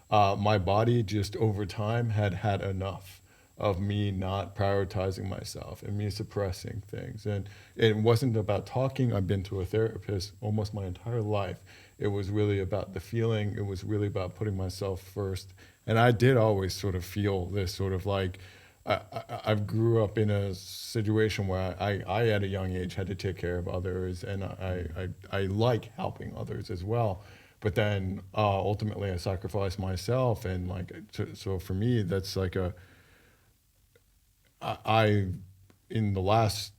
Speaker 2: my body just over time had had enough of me not prioritizing myself and me suppressing things. And it wasn't about talking. I've been to a therapist almost my entire life. It was really about the feeling. It was really about putting myself first. And I did always sort of feel this sort of like, I grew up in a situation where I at a young age had to take care of others, and I like helping others as well. But then ultimately I sacrificed myself, and like so for me that's like I in the last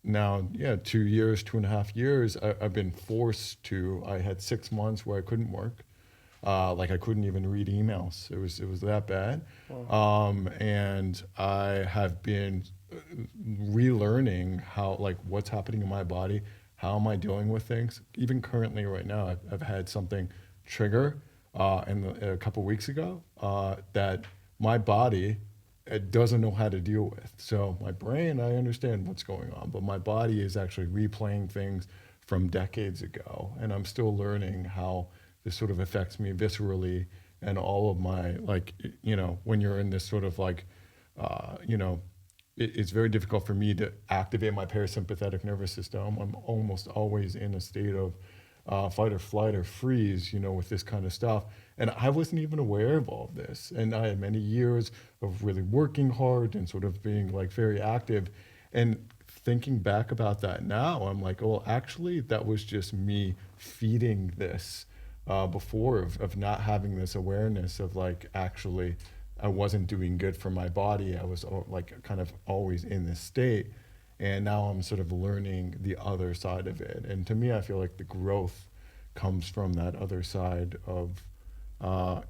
Speaker 2: now 2 years, 2.5 years, I've been forced to. I had 6 months where I couldn't work. Like I couldn't even read emails. It was that bad. And I have been relearning how, like, what's happening in my body. How am I dealing with things? Even currently, right now, I've had something trigger a couple weeks ago that my body it doesn't know how to deal with. So my brain, I understand what's going on, but my body is actually replaying things from decades ago, and I'm still learning how this sort of affects me viscerally, and all of my like, when you're in this sort of like, it's very difficult for me to activate my parasympathetic nervous system. I'm almost always in a state of fight or flight or freeze, with this kind of stuff. And I wasn't even aware of all of this. And I had many years of really working hard and sort of being like very active. And thinking back about that now, I'm like, well, actually, that was just me feeding this before of not having this awareness of like, actually, I wasn't doing good for my body. I was like kind of always in this state. And now I'm sort of learning the other side of it. And to me, I feel like the growth comes from that other side of, of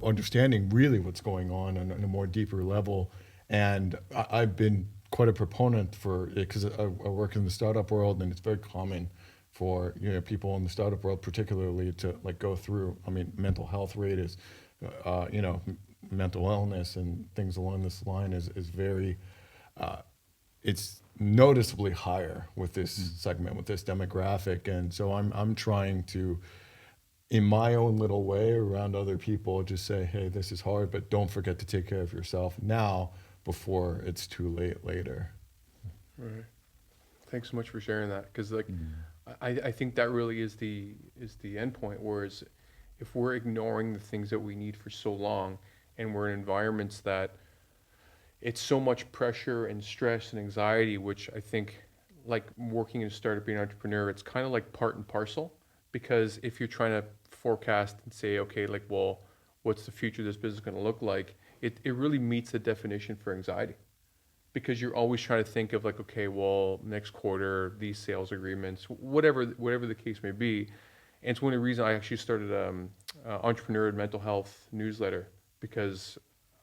Speaker 2: understanding really what's going on a more deeper level. And I've been quite a proponent for it because I work in the startup world, and it's very common for people in the startup world, particularly to like go through. I mean, mental health rate is, mental illness and things along this line is very, it's noticeably higher with this segment, with this demographic, and so I'm trying to, in my own little way, around other people, just say, hey, this is hard, but don't forget to take care of yourself now before it's too late later.
Speaker 1: Right. Thanks so much for sharing that, because like I think that really is the end point. Whereas if we're ignoring the things that we need for so long, and we're in environments that it's so much pressure and stress and anxiety, which I think, like working in a startup, being an entrepreneur, it's kind of like part and parcel. Because if you're trying to forecast and say, okay, like, well, what's the future of this business going to look like? It really meets the definition for anxiety, because you're always trying to think of like, okay, well, next quarter, these sales agreements, whatever the case may be. And it's one of the reasons I actually started entrepreneur and mental health newsletter, because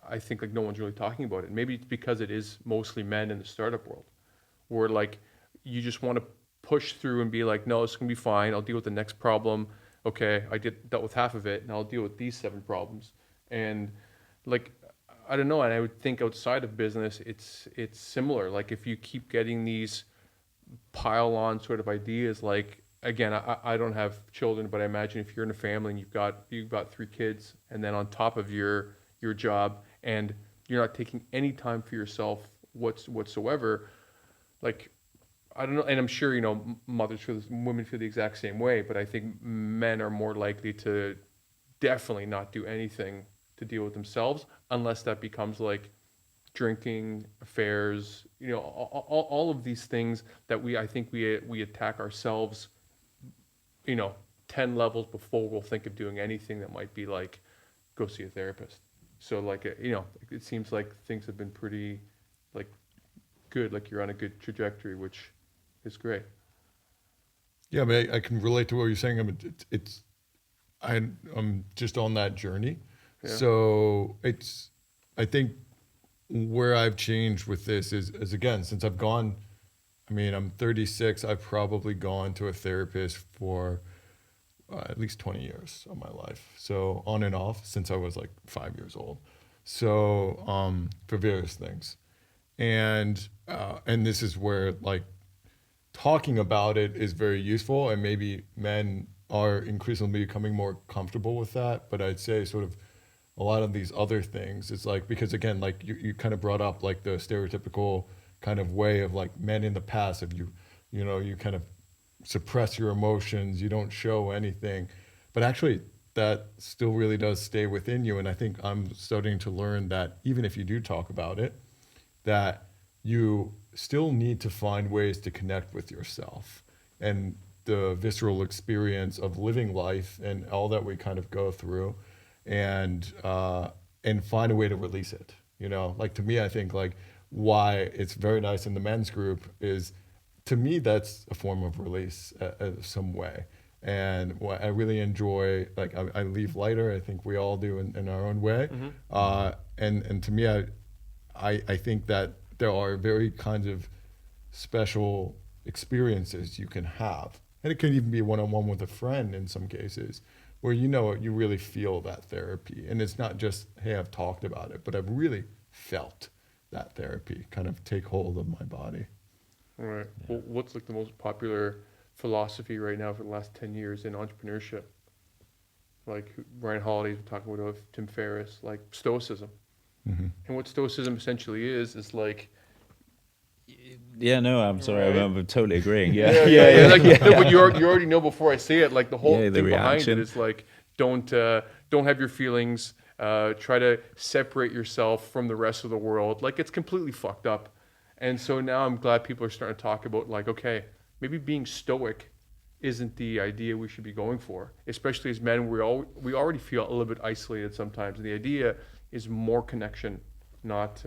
Speaker 1: I think like no one's really talking about it. Maybe it's because it is mostly men in the startup world, where like you just want to push through and be like, no, it's gonna be fine. I'll deal with the next problem. Okay, I dealt with half of it, and I'll deal with these 7 problems. And like, I don't know. And I would think outside of business, it's similar. Like if you keep getting these pile-on sort of ideas, like again, I don't have children, but I imagine if you're in a family and you've got 3 kids, and then on top of your job, and you're not taking any time for yourself whatsoever, like I don't know, and I'm sure women feel the exact same way, but I think men are more likely to definitely not do anything to deal with themselves, unless that becomes like drinking, affairs, all of these things that I think we attack ourselves, 10 levels before we'll think of doing anything that might be like, go see a therapist. So like, it seems like things have been pretty like good, like you're on a good trajectory, which is great.
Speaker 2: Yeah, but I can relate to what you're saying. I mean, I'm just on that journey.
Speaker 1: Yeah.
Speaker 2: So I think where I've changed with this is again, since I've gone, I mean, I'm 36, I've probably gone to a therapist for at least 20 years of my life. So on and off since I was like 5 years old. So for various things. And this is where like talking about it is very useful, and maybe men are increasingly becoming more comfortable with that. But I'd say sort of a lot of these other things, it's like, because again, like you kind of brought up like the stereotypical kind of way of like men in the past, if you kind of suppress your emotions, you don't show anything, but actually that still really does stay within you. And I think I'm starting to learn that even if you do talk about it, that you still need to find ways to connect with yourself and the visceral experience of living life and all that we kind of go through, and find a way to release it. Like to me, I think like why it's very nice in the men's group is, to me, that's a form of release some way. And what I really enjoy, like I leave lighter. I think we all do in our own way.
Speaker 1: Mm-hmm.
Speaker 2: And to me, I think that there are very kinds of special experiences you can have. And it can even be one-on-one with a friend in some cases, where you really feel that therapy. And it's not just, hey, I've talked about it, but I've really felt that therapy kind of take hold of my body.
Speaker 1: All right. Yeah. Well, what's like the most popular philosophy right now for the last 10 years in entrepreneurship? Like Ryan Holiday's been talking about Tim Ferriss, like Stoicism.
Speaker 2: Mm-hmm.
Speaker 1: And what Stoicism essentially is like...
Speaker 4: Yeah, no, I'm sorry,
Speaker 1: right?
Speaker 4: I'm totally agreeing. Yeah.
Speaker 1: No, but you already know before I say it, like the whole thing behind it is like, don't have your feelings, try to separate yourself from the rest of the world. Like it's completely fucked up. And so now I'm glad people are starting to talk about like, okay, maybe being stoic isn't the idea we should be going for, especially as men. We already feel a little bit isolated sometimes. And the idea is more connection, not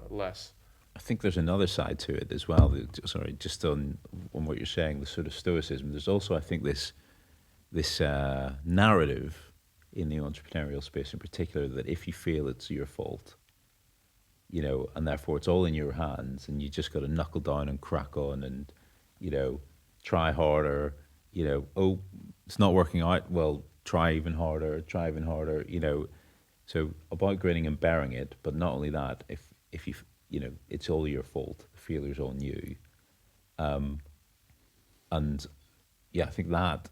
Speaker 1: less.
Speaker 4: I think there's another side to it as well. Sorry, just on what you're saying, the sort of stoicism. There's also, I think, this narrative in the entrepreneurial space in particular, that if you feel it's your fault, and therefore it's all in your hands, and you just got to knuckle down and crack on and, try harder, oh, it's not working out. Well, try even harder, try even harder. So about grinning and bearing it, but not only that, if it's all your fault, the failure's on you, and yeah, I think that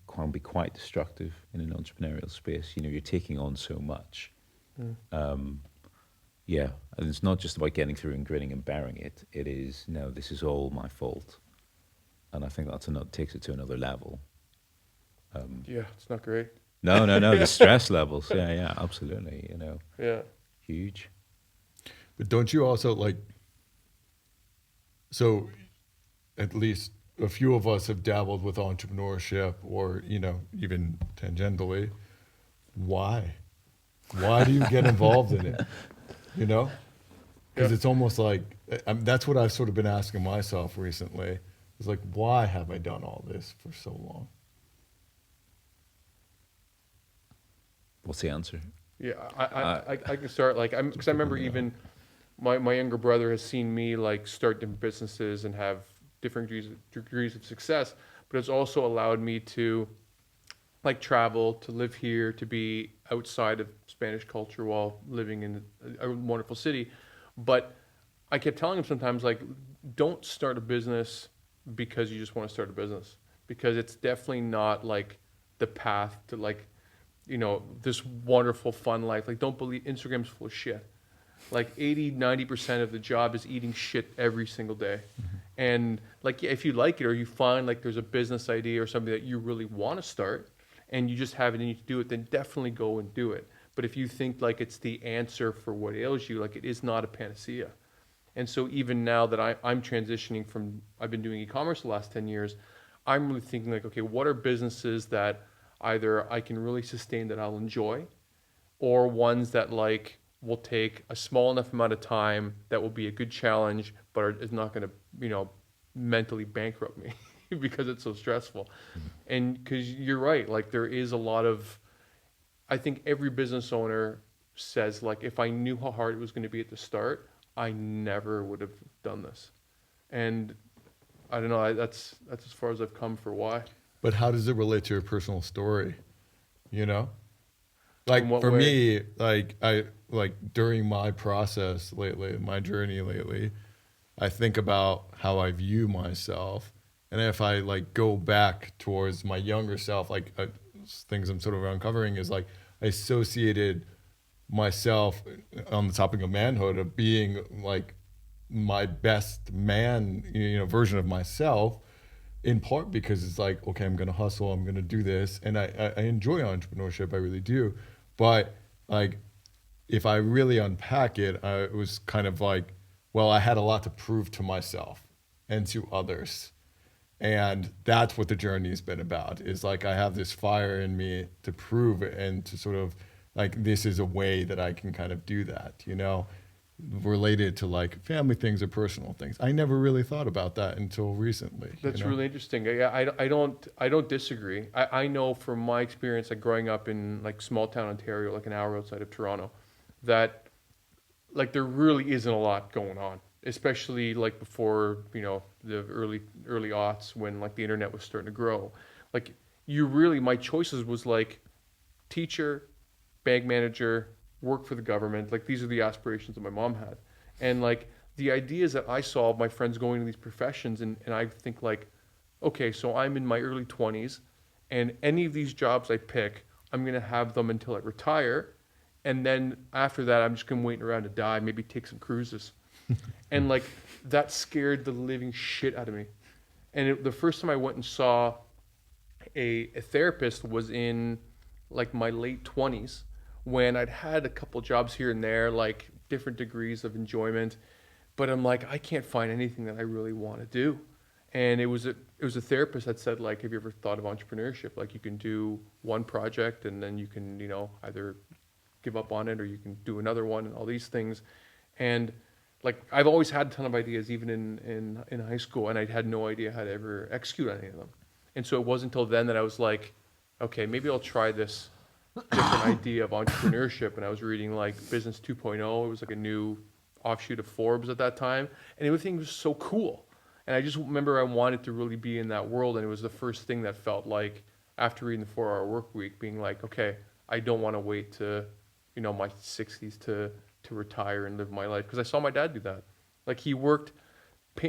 Speaker 4: can be quite destructive in an entrepreneurial space. You're taking on so much. Yeah, and it's not just about getting through and grinning and bearing it. It is, no, this is all my fault, and I think takes it to another level.
Speaker 1: Yeah, it's not great.
Speaker 4: No, the stress levels. Yeah, absolutely.
Speaker 1: Yeah.
Speaker 4: Huge.
Speaker 2: But don't you also so at least a few of us have dabbled with entrepreneurship or, even tangentially. Why? Why do you get involved in it? Because
Speaker 1: Yeah.
Speaker 2: it's almost like, that's what I've sort of been asking myself recently. It's like, why have I done all this for so long?
Speaker 4: What's the answer?
Speaker 1: Yeah, I can start because I remember even my younger brother has seen me start different businesses and have different degrees of success, but it's also allowed me to travel, to live here, to be outside of Spanish culture while living in a wonderful city. But I kept telling him sometimes don't start a business because you just want to start a business, because it's definitely not the path to this wonderful fun life. Don't believe Instagram's full of shit. 80-90% of the job is eating shit every single day. And yeah, if you like it or you find there's a business idea or something that you really want to start and you just have it in you to do it, then definitely go and do it. But if you think it's the answer for what ails you, it is not a panacea. And so even now that I'm transitioning I've been doing e-commerce the last 10 years, I'm really thinking okay, what are businesses that either I can really sustain that I'll enjoy, or ones that will take a small enough amount of time that will be a good challenge, but is not going to, mentally bankrupt me because it's so stressful. Mm-hmm. And because you're right, there is a lot of, I think every business owner says if I knew how hard it was going to be at the start, I never would have done this. And I don't know, that's as far as I've come for why.
Speaker 2: But how does it relate to your personal story? For
Speaker 1: way?
Speaker 2: me, I during my process lately, my journey lately, I think about how I view myself, and if I go back towards my younger self, things I'm sort of uncovering is I associated myself on the topic of manhood of being my best man, version of myself, in part because it's okay, I'm going to hustle, I'm going to do this. And I enjoy entrepreneurship, I really do. But if I really unpack it, it was kind of well, I had a lot to prove to myself and to others. And that's what the journey has been about, is I have this fire in me to prove it and to sort of this is a way that I can kind of do that, related to family things or personal things. I never really thought about that until recently.
Speaker 1: That's really interesting. Yeah, I don't disagree. I know from my experience growing up in small town Ontario, an hour outside of Toronto, that there really isn't a lot going on, especially before the early aughts when the internet was starting to grow. My choices was teacher, bank manager, work for the government. These are the aspirations that my mom had. And the ideas that I saw of my friends going to these professions, and I think okay, so I'm in my early 20s, and any of these jobs I pick, I'm going to have them until I retire. And then after that, I'm just going to wait around to die, maybe take some cruises. And that scared the living shit out of me. And the first time I went and saw a therapist was in my late 20s, when I'd had a couple jobs here and there, different degrees of enjoyment, but I'm I can't find anything that I really want to do. And it was a therapist that said have you ever thought of entrepreneurship? You can do one project and then you can either give up on it or you can do another one and all these things. And I've always had a ton of ideas, even in high school, and I had no idea how to ever execute on any of them. And so it wasn't until then that I was okay, maybe I'll try this different idea of entrepreneurship. And I was reading Business 2.0. It was a new offshoot of Forbes at that time, and everything was so cool. And I just remember I wanted to really be in that world, and it was the first thing that felt like, after reading the 4 Hour Work Week, being like, okay, I don't want to wait to, my 60s to retire and live my life, because I saw my dad do that. Like he worked,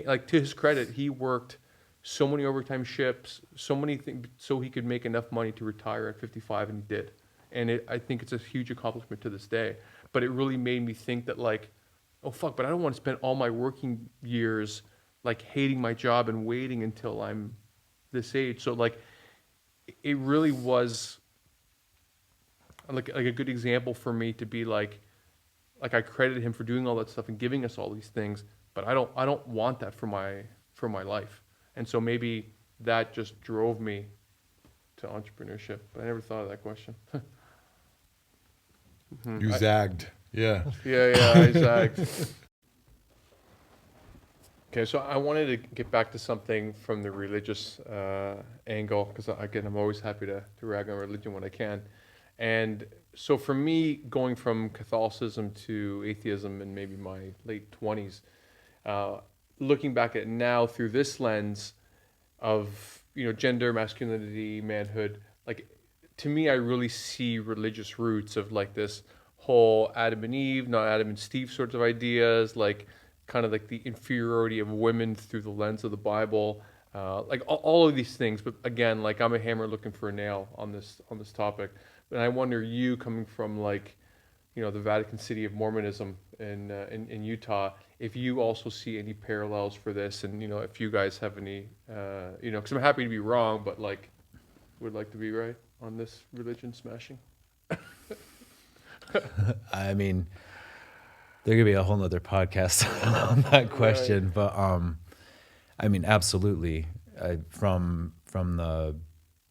Speaker 1: like to his credit, he worked so many overtime shifts, so many things, so he could make enough money to retire at 55, and he did. And I think it's a huge accomplishment to this day. But it really made me think that like, oh fuck, but I don't want to spend all my working years like hating my job and waiting until I'm this age. So like, it really was like a good example for me to be like I credited him for doing all that stuff and giving us all these things, but I don't want that for my life. And so maybe that just drove me to entrepreneurship. But I never thought of that question.
Speaker 2: You zagged. Yeah.
Speaker 1: Yeah, I zagged. Okay, so I wanted to get back to something from the religious angle, because again, I'm always happy to rag on religion when I can. And so for me, going from Catholicism to atheism in maybe my late 20s, looking back at it now through this lens of, gender, masculinity, manhood, like to me, I really see religious roots of like this whole Adam and Eve, not Adam and Steve sorts of ideas, like kind of like the inferiority of women through the lens of the Bible, like all of these things. But again, like I'm a hammer looking for a nail on this topic. And I wonder, you coming from like, the Vatican City of Mormonism in Utah, if you also see any parallels for this, and if you guys have any, because I'm happy to be wrong, but like would like to be right on this religion smashing.
Speaker 3: I mean, there could be a whole nother podcast on that question, right. But I mean, absolutely. From the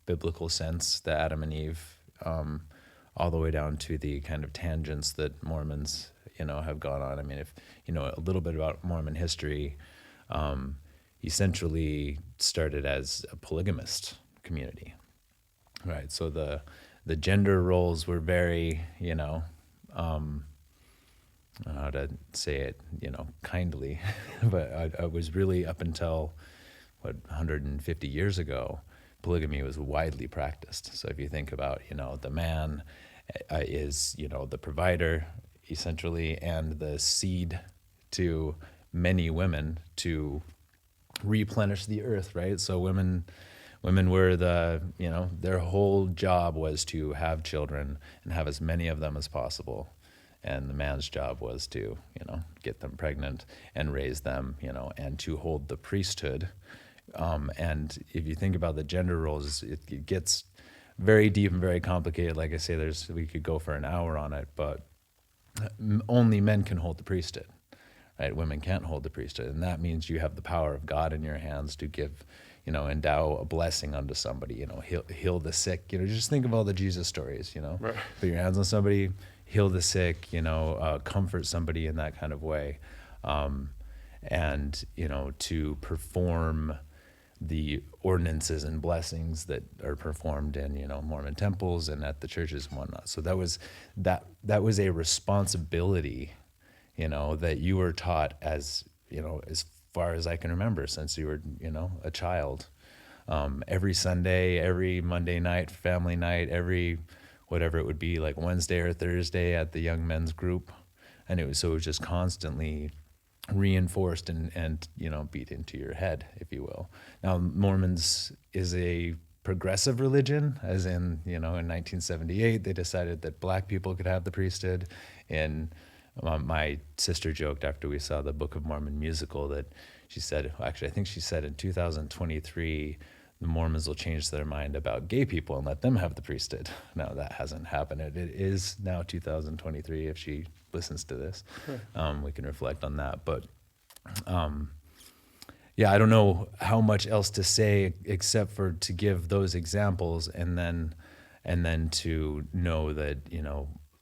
Speaker 3: biblical sense, the Adam and Eve, all the way down to the kind of tangents that Mormons, have gone on. I mean, if you know a little bit about Mormon history, essentially started as a polygamist community, right? So the gender roles were very, how to say it, kindly, but I was really up until 150 years ago, polygamy was widely practiced. So if you think about, the man is, the provider essentially, and the seed to many women to replenish the earth, right? So women were their whole job was to have children and have as many of them as possible. And the man's job was to, get them pregnant and raise them, and to hold the priesthood. And if you think about the gender roles, it gets very deep and very complicated. Like I say, we could go for an hour on it, but only men can hold the priesthood, right? Women can't hold the priesthood. And that means you have the power of God in your hands to give, endow a blessing unto somebody, heal the sick. Just think of all the Jesus stories,
Speaker 1: Right.
Speaker 3: Put your hands on somebody, heal the sick, comfort somebody in that kind of way. And, to perform the ordinances and blessings that are performed in, Mormon temples and at the churches and whatnot. So that was a responsibility, that you were taught as far as I can remember, since you were, a child. Every Sunday, every Monday night, family night, every whatever it would be, like Wednesday or Thursday at the young men's group. And it was just constantly reinforced and beat into your head, if you will. Now, Mormons is a progressive religion, as in, in 1978, they decided that black people could have the priesthood. And my sister joked after we saw the Book of Mormon musical that she said, actually, I think she said in 2023, the Mormons will change their mind about gay people and let them have the priesthood. Now, that hasn't happened. It is now 2023. If she listens to this, we can reflect on that. But yeah, I don't know how much else to say except for to give those examples, and then to know that,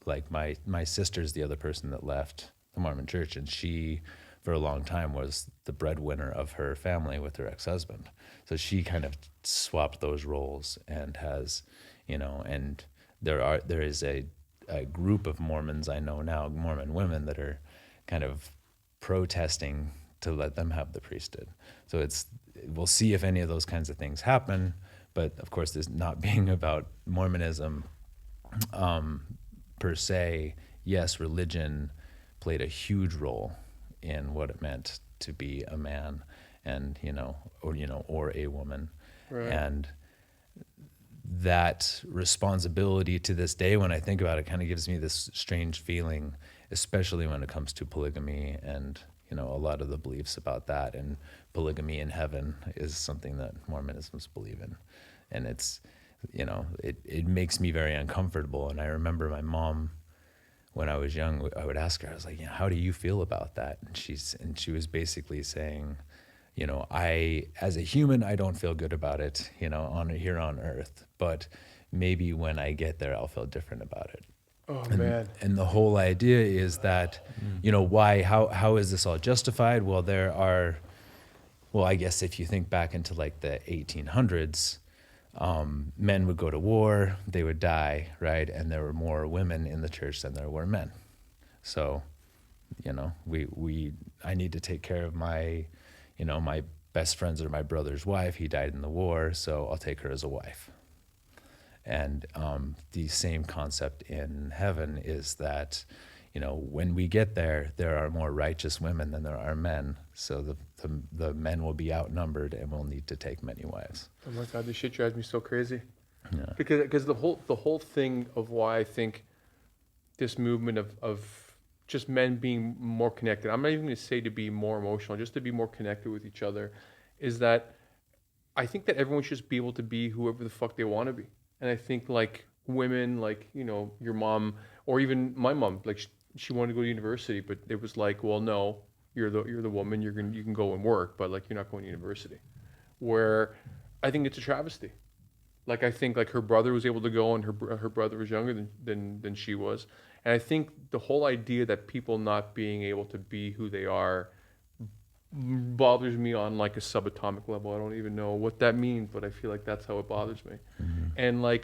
Speaker 3: like my sister's the other person that left the Mormon church, and she, for a long time, was the breadwinner of her family with her ex-husband. So she kind of swapped those roles and has, and there is a group of Mormons I know now, Mormon women, that are kind of protesting to let them have the priesthood. So we'll see if any of those kinds of things happen. But of course, this not being about Mormonism per se, yes, religion played a huge role in what it meant to be a man and, or a woman.
Speaker 1: Right.
Speaker 3: And that responsibility to this day, when I think about it, kind of gives me this strange feeling, especially when it comes to polygamy and, a lot of the beliefs about that. And polygamy in heaven is something that Mormonisms believe in. And it's, it makes me very uncomfortable. And I remember my mom, when I was young, I would ask her, I was like, how do you feel about that? And she was basically saying, as a human, I don't feel good about it, here on earth, but maybe when I get there, I'll feel different about it.
Speaker 1: Oh, man.
Speaker 3: And the whole idea is that, why, how is this all justified? Well, I guess if you think back into like the 1800s, men would go to war, they would die, right? And there were more women in the church than there were men. So, I need to take care of my best friend's or my brother's wife. He died in the war, so I'll take her as a wife. And the same concept in heaven is that, when we get there, there are more righteous women than there are men. So the men will be outnumbered and will need to take many wives.
Speaker 1: Oh my God, this shit drives me so crazy.
Speaker 3: Yeah.
Speaker 1: Because the whole thing of why I think this movement of just men being more connected, I'm not even going to say to be more emotional, just to be more connected with each other, is that I think that everyone should just be able to be whoever the fuck they want to be. And I think like women, like, your mom, or even my mom, like she wanted to go to university, but it was like, well, no, you're the woman, you can go and work, but like you're not going to university. Where I think it's a travesty. Like I think like her brother was able to go, and her brother was younger than she was. And I think the whole idea that people not being able to be who they are bothers me on like a subatomic level. I don't even know what that means, but I feel like that's how it bothers me. Mm-hmm.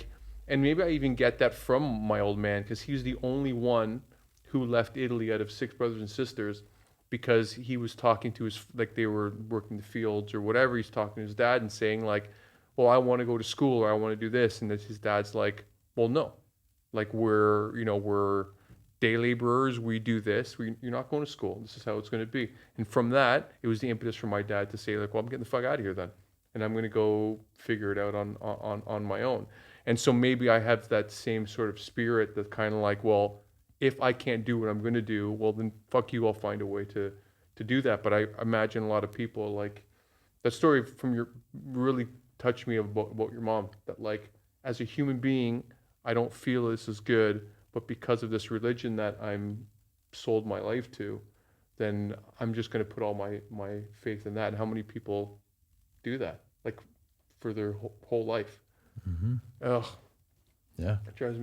Speaker 1: And maybe I even get that from my old man, because he was the only one who left Italy out of 6 brothers and sisters, because he was talking to like they were working the fields or whatever. He's talking to his dad and saying like, well, I want to go to school, or I want to do this. And then his dad's like, well, no, like we're day laborers. We do this. You're not going to school. This is how it's going to be. And from that, it was the impetus for my dad to say like, well, I'm getting the fuck out of here then, and I'm going to go figure it out on my own. And so maybe I have that same sort of spirit that kind of like, well, if I can't do what I'm going to do, well, then fuck you, I'll find a way to do that. But I imagine a lot of people, like, that story from your really touched me about your mom, that like, as a human being, I don't feel this is good, but because of this religion that I'm sold my life to, then I'm just going to put all my faith in that. And how many people do that, like, for their whole life?
Speaker 3: Mm-hmm.
Speaker 1: Ugh.
Speaker 3: Yeah,
Speaker 1: it drives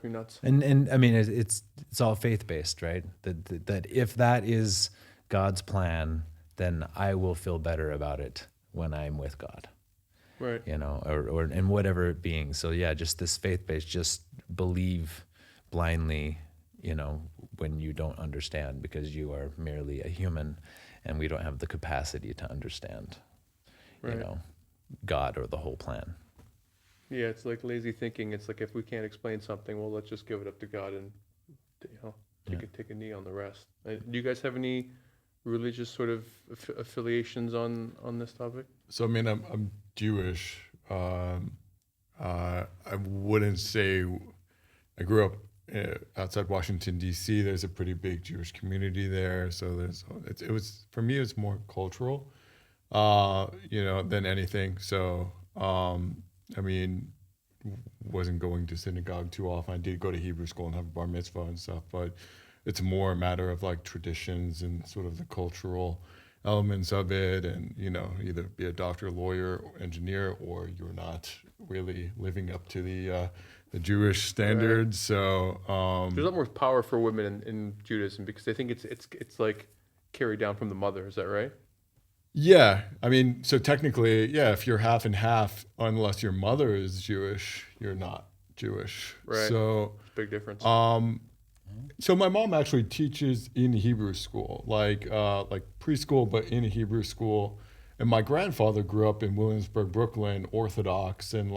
Speaker 1: me nuts.
Speaker 3: And I mean, it's all faith based, right? That if that is God's plan, then I will feel better about it when I'm with God,
Speaker 1: right?
Speaker 3: Or in whatever it being. So yeah, just this faith based, just believe blindly, when you don't understand, because you are merely a human, and we don't have the capacity to understand,
Speaker 1: right,
Speaker 3: God or the whole plan.
Speaker 1: Yeah, it's like lazy thinking. It's like, if we can't explain something, well, let's just give it up to God and, take a knee on the rest. Do you guys have any religious sort of affiliations on this topic?
Speaker 2: So I mean, I'm Jewish. I wouldn't say I grew up outside Washington D.C. There's a pretty big Jewish community there, so it was for me. It was more cultural, than anything. So. I mean, wasn't going to synagogue too often. I did go to Hebrew school and have a bar mitzvah and stuff, but it's more a matter of like traditions and sort of the cultural elements of it, and either be a doctor, lawyer, or engineer, or you're not really living up to the Jewish standards. Right. So
Speaker 1: there's a lot more power for women in Judaism, because I think it's like carried down from the mother. Is that right?
Speaker 2: Yeah, I mean, so technically, yeah, if you're half and half, unless your mother is Jewish, you're not Jewish.
Speaker 1: Right.
Speaker 2: So
Speaker 1: it's a big difference.
Speaker 2: So my mom actually teaches in Hebrew school, like preschool, but in a Hebrew school. And my grandfather grew up in Williamsburg, Brooklyn, Orthodox, and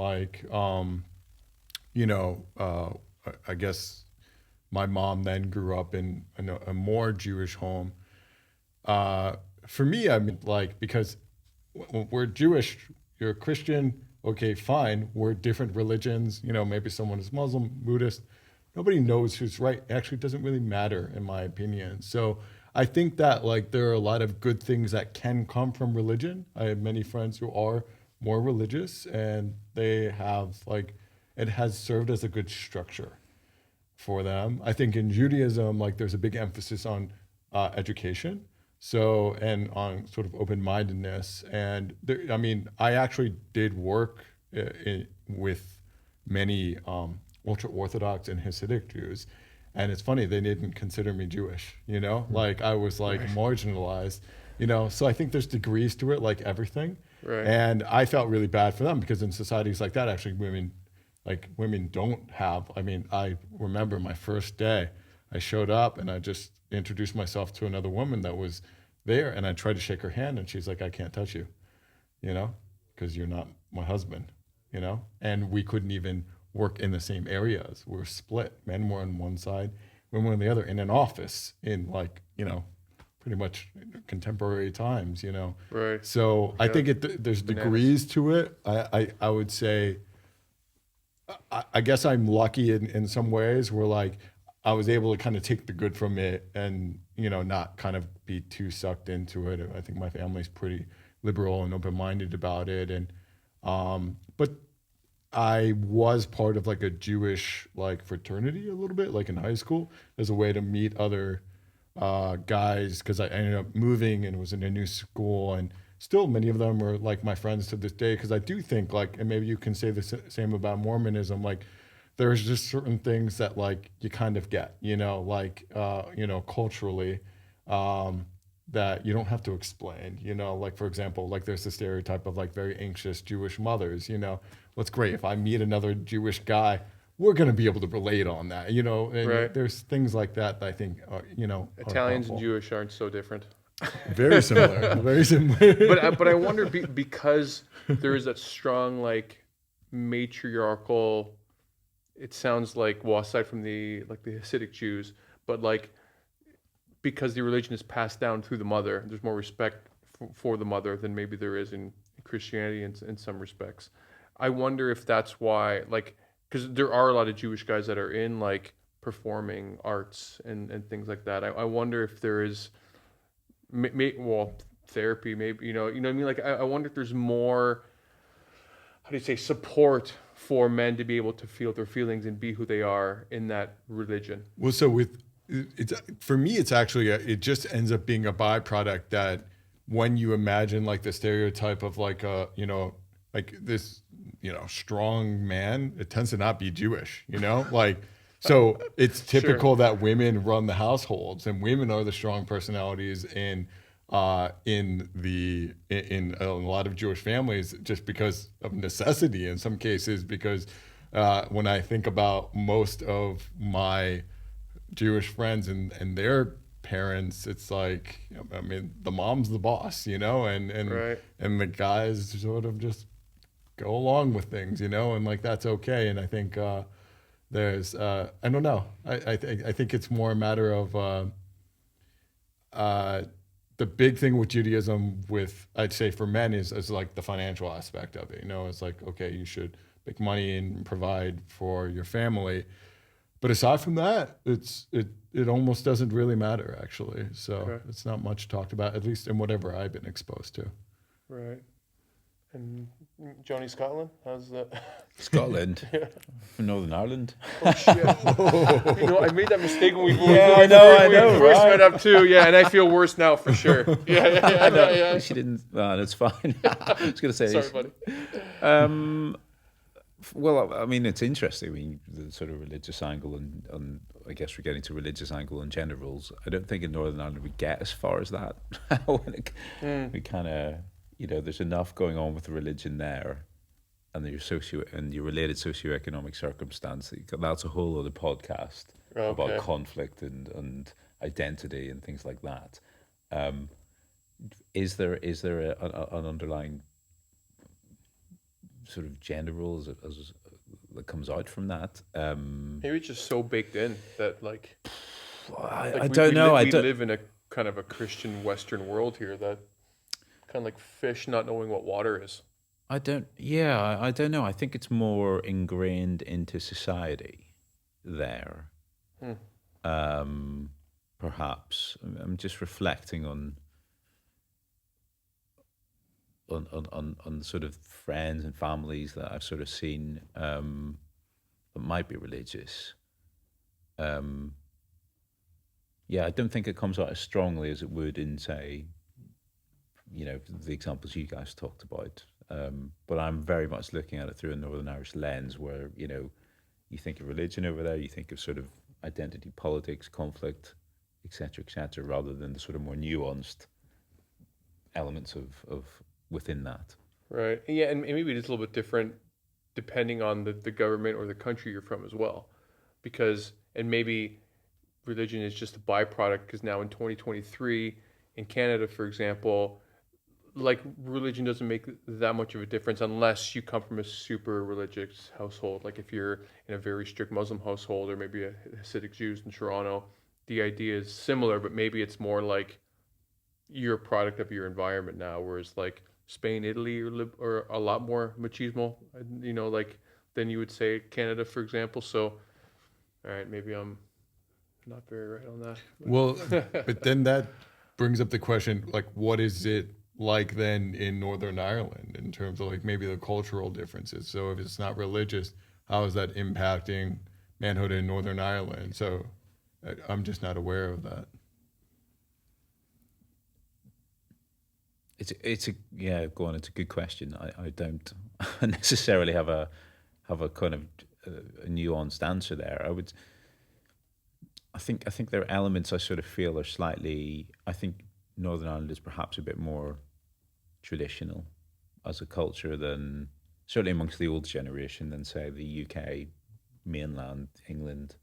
Speaker 2: you know, I guess my mom then grew up in a more Jewish home. For me, I mean, like, because we're Jewish, you're a Christian, okay, fine. We're different religions. You know, maybe someone is Muslim, Buddhist. Nobody knows who's right. Actually, it doesn't really matter, in my opinion. So I think that like there are a lot of good things that can come from religion. I have many friends who are more religious, and they have like it has served as a good structure for them. I think in Judaism, like there's a big emphasis on education, so and on sort of open-mindedness. And there, I mean, I actually did work with many ultra Orthodox and Hasidic Jews, and it's funny they didn't consider me Jewish. You know, like I was like marginalized. You know, so I think there's degrees to it, like everything.
Speaker 1: Right.
Speaker 2: And I felt really bad for them because in societies like that, actually, women don't have. I mean, I remember my first day, I showed up and I just introduced myself to another woman that was there, and I tried to shake her hand, and she's like, "I can't touch you, you know, because you're not my husband, you know." And we couldn't even work in the same areas. We were split. Men were on one side, women were on the other, in an office in like, you know, pretty much contemporary times, you know.
Speaker 1: Right.
Speaker 2: So I
Speaker 1: Yeah.
Speaker 2: think there's degrees to it. I would say, I guess I'm lucky in some ways where like I was able to kind of take the good from it and, you know, not kind of be too sucked into it. I think my family's pretty liberal and open-minded about it. And, but I was part of like a Jewish like fraternity a little bit, like in high school, as a way to meet other guys, because I ended up moving and was in a new school, and still many of them are like my friends to this day. Because I do think like, and maybe you can say the same about Mormonism, like there's just certain things that like you kind of get, you know, like you know, culturally, that you don't have to explain, you know, like for example, like there's the stereotype of like very anxious Jewish mothers, you know. What's great, if I meet another Jewish guy, we're going to be able to relate on that, you know. And
Speaker 1: Right.
Speaker 2: there's things like that that I think are, you know, are
Speaker 1: Italians and
Speaker 2: helpful.
Speaker 1: Jewish aren't so different.
Speaker 2: Very similar, very similar.
Speaker 1: But I wonder because there is that strong like matriarchal. It sounds like, well, aside from the Hasidic Jews, but like because the religion is passed down through the mother, there's more respect for the mother than maybe there is in Christianity in some respects. I wonder if that's why, like, because there are a lot of Jewish guys that are in like performing arts and things like that. I wonder if there is, well, therapy, maybe, you know what I mean? Like, I wonder if there's more, how do you say, support for men to be able to feel their feelings and be who they are in that religion.
Speaker 2: Well, so with it's for me, it's actually it just ends up being a byproduct that when you imagine like the stereotype of like a, you know, like this, you know, strong man, it tends to not be Jewish, you know, like. So it's typical that women run the households, and women are the strong personalities in a lot of Jewish families, just because of necessity in some cases. Because when I think about most of my Jewish friends and their parents, it's like, I mean, the mom's the boss, you know, and
Speaker 1: Right.
Speaker 2: and the guys sort of just go along with things, you know, and like that's okay. And I think there's I don't know. I think it's more a matter of the big thing with Judaism, with I'd say for men, is like the financial aspect of it. You know, it's like, okay, you should make money and provide for your family, but aside from that, it almost doesn't really matter actually. So
Speaker 1: Okay.
Speaker 2: it's not much talked about, at least in whatever I've been exposed to.
Speaker 1: Right. And Johnny Scotland, how's that?
Speaker 4: Scotland, from Northern Ireland.
Speaker 1: Oh shit! You know, I made that mistake when we
Speaker 4: I know,
Speaker 1: first
Speaker 4: right?
Speaker 1: met up too. Yeah, and I feel worse now for sure. Yeah.
Speaker 4: She didn't. That's fine. I was going to say.
Speaker 1: Sorry, buddy.
Speaker 4: Well, I mean, it's interesting. I mean, the sort of religious angle, and I guess we're getting to religious angle and gender roles. I don't think in Northern Ireland we get as far as that. We kind of, you know, there's enough going on with the religion there, and your related socioeconomic circumstance. That's a whole other podcast. about
Speaker 1: Okay.
Speaker 4: conflict and identity and things like that. Um, is there an underlying sort of gender role that comes out from that?
Speaker 1: Maybe it's just so baked in that
Speaker 4: I don't know. I
Speaker 1: we
Speaker 4: don't.
Speaker 1: live in a kind of a Christian Western world here that kind of like fish not knowing what water is.
Speaker 4: I don't. Yeah, I don't know. I think it's more ingrained into society there.
Speaker 1: Hmm.
Speaker 4: Um, Perhaps I'm just reflecting on sort of friends and families that I've sort of seen that might be religious. Um, yeah, I don't think it comes out as strongly as it would in, say, the examples you guys talked about. But I'm very much looking at it through a Northern Irish lens, where you think of religion over there, you think of sort of identity politics, conflict, etc., rather than the sort of more nuanced elements of within that.
Speaker 1: Right. Yeah, and maybe it is a little bit different depending on the government or the country you're from as well. Because, and maybe religion is just a byproduct because now in 2023, in Canada, for example, like religion doesn't make that much of a difference unless you come from a super religious household. Like if you're in a very strict Muslim household or maybe a Hasidic Jews in Toronto, the idea is similar, but maybe it's more like you're a product of your environment now. Whereas like Spain, Italy are a lot more machismo, like than you would say Canada, for example. So, all right, maybe I'm not very right on that.
Speaker 2: Well, but then that brings up the question, like, what is it like then in Northern Ireland in terms of like maybe the cultural differences? So if it's not religious, how is that impacting manhood in Northern Ireland? So I'm just not aware of that.
Speaker 4: It's a yeah, go on. It's a good question. I don't necessarily have a kind of a nuanced answer there. I think there are elements I sort of feel are slightly. I think Northern Ireland is perhaps a bit more traditional as a culture than certainly amongst the older generation than say the UK, mainland, England,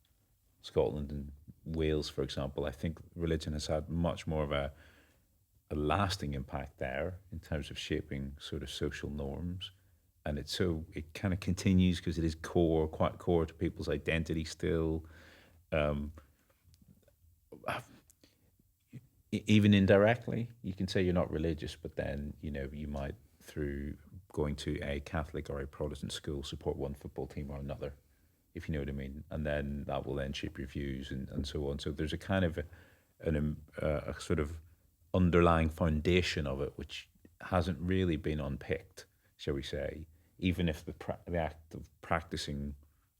Speaker 4: Scotland, and Wales, for example. I think religion has had much more of a lasting impact there in terms of shaping sort of social norms. And it kind of continues because it is quite core to people's identity still. Um, Even indirectly, you can say you're not religious, but then you might through going to a Catholic or a Protestant school support one football team or another, if you know what I mean, and then that will then shape your views and so on. So there's a kind of a sort of underlying foundation of it which hasn't really been unpicked, shall we say, even if the act of practicing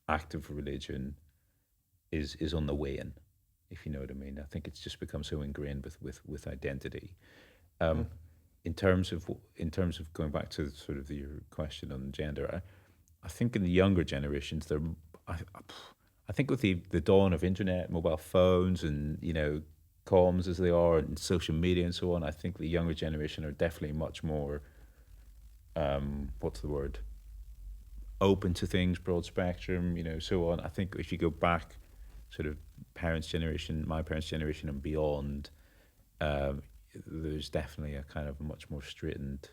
Speaker 4: active religion is on the way in, if you know what I mean. I think it's just become so ingrained with identity. Um, in terms of going back to sort of your question on gender, I think in the younger generations, I think with the dawn of internet, mobile phones, and comms as they are, and social media and so on, I think the younger generation are definitely much more what's the word, open to things, broad spectrum, so on. I think if you go back, sort of parents' generation, my parents' generation, and beyond, um, there's definitely a kind of a much more straightened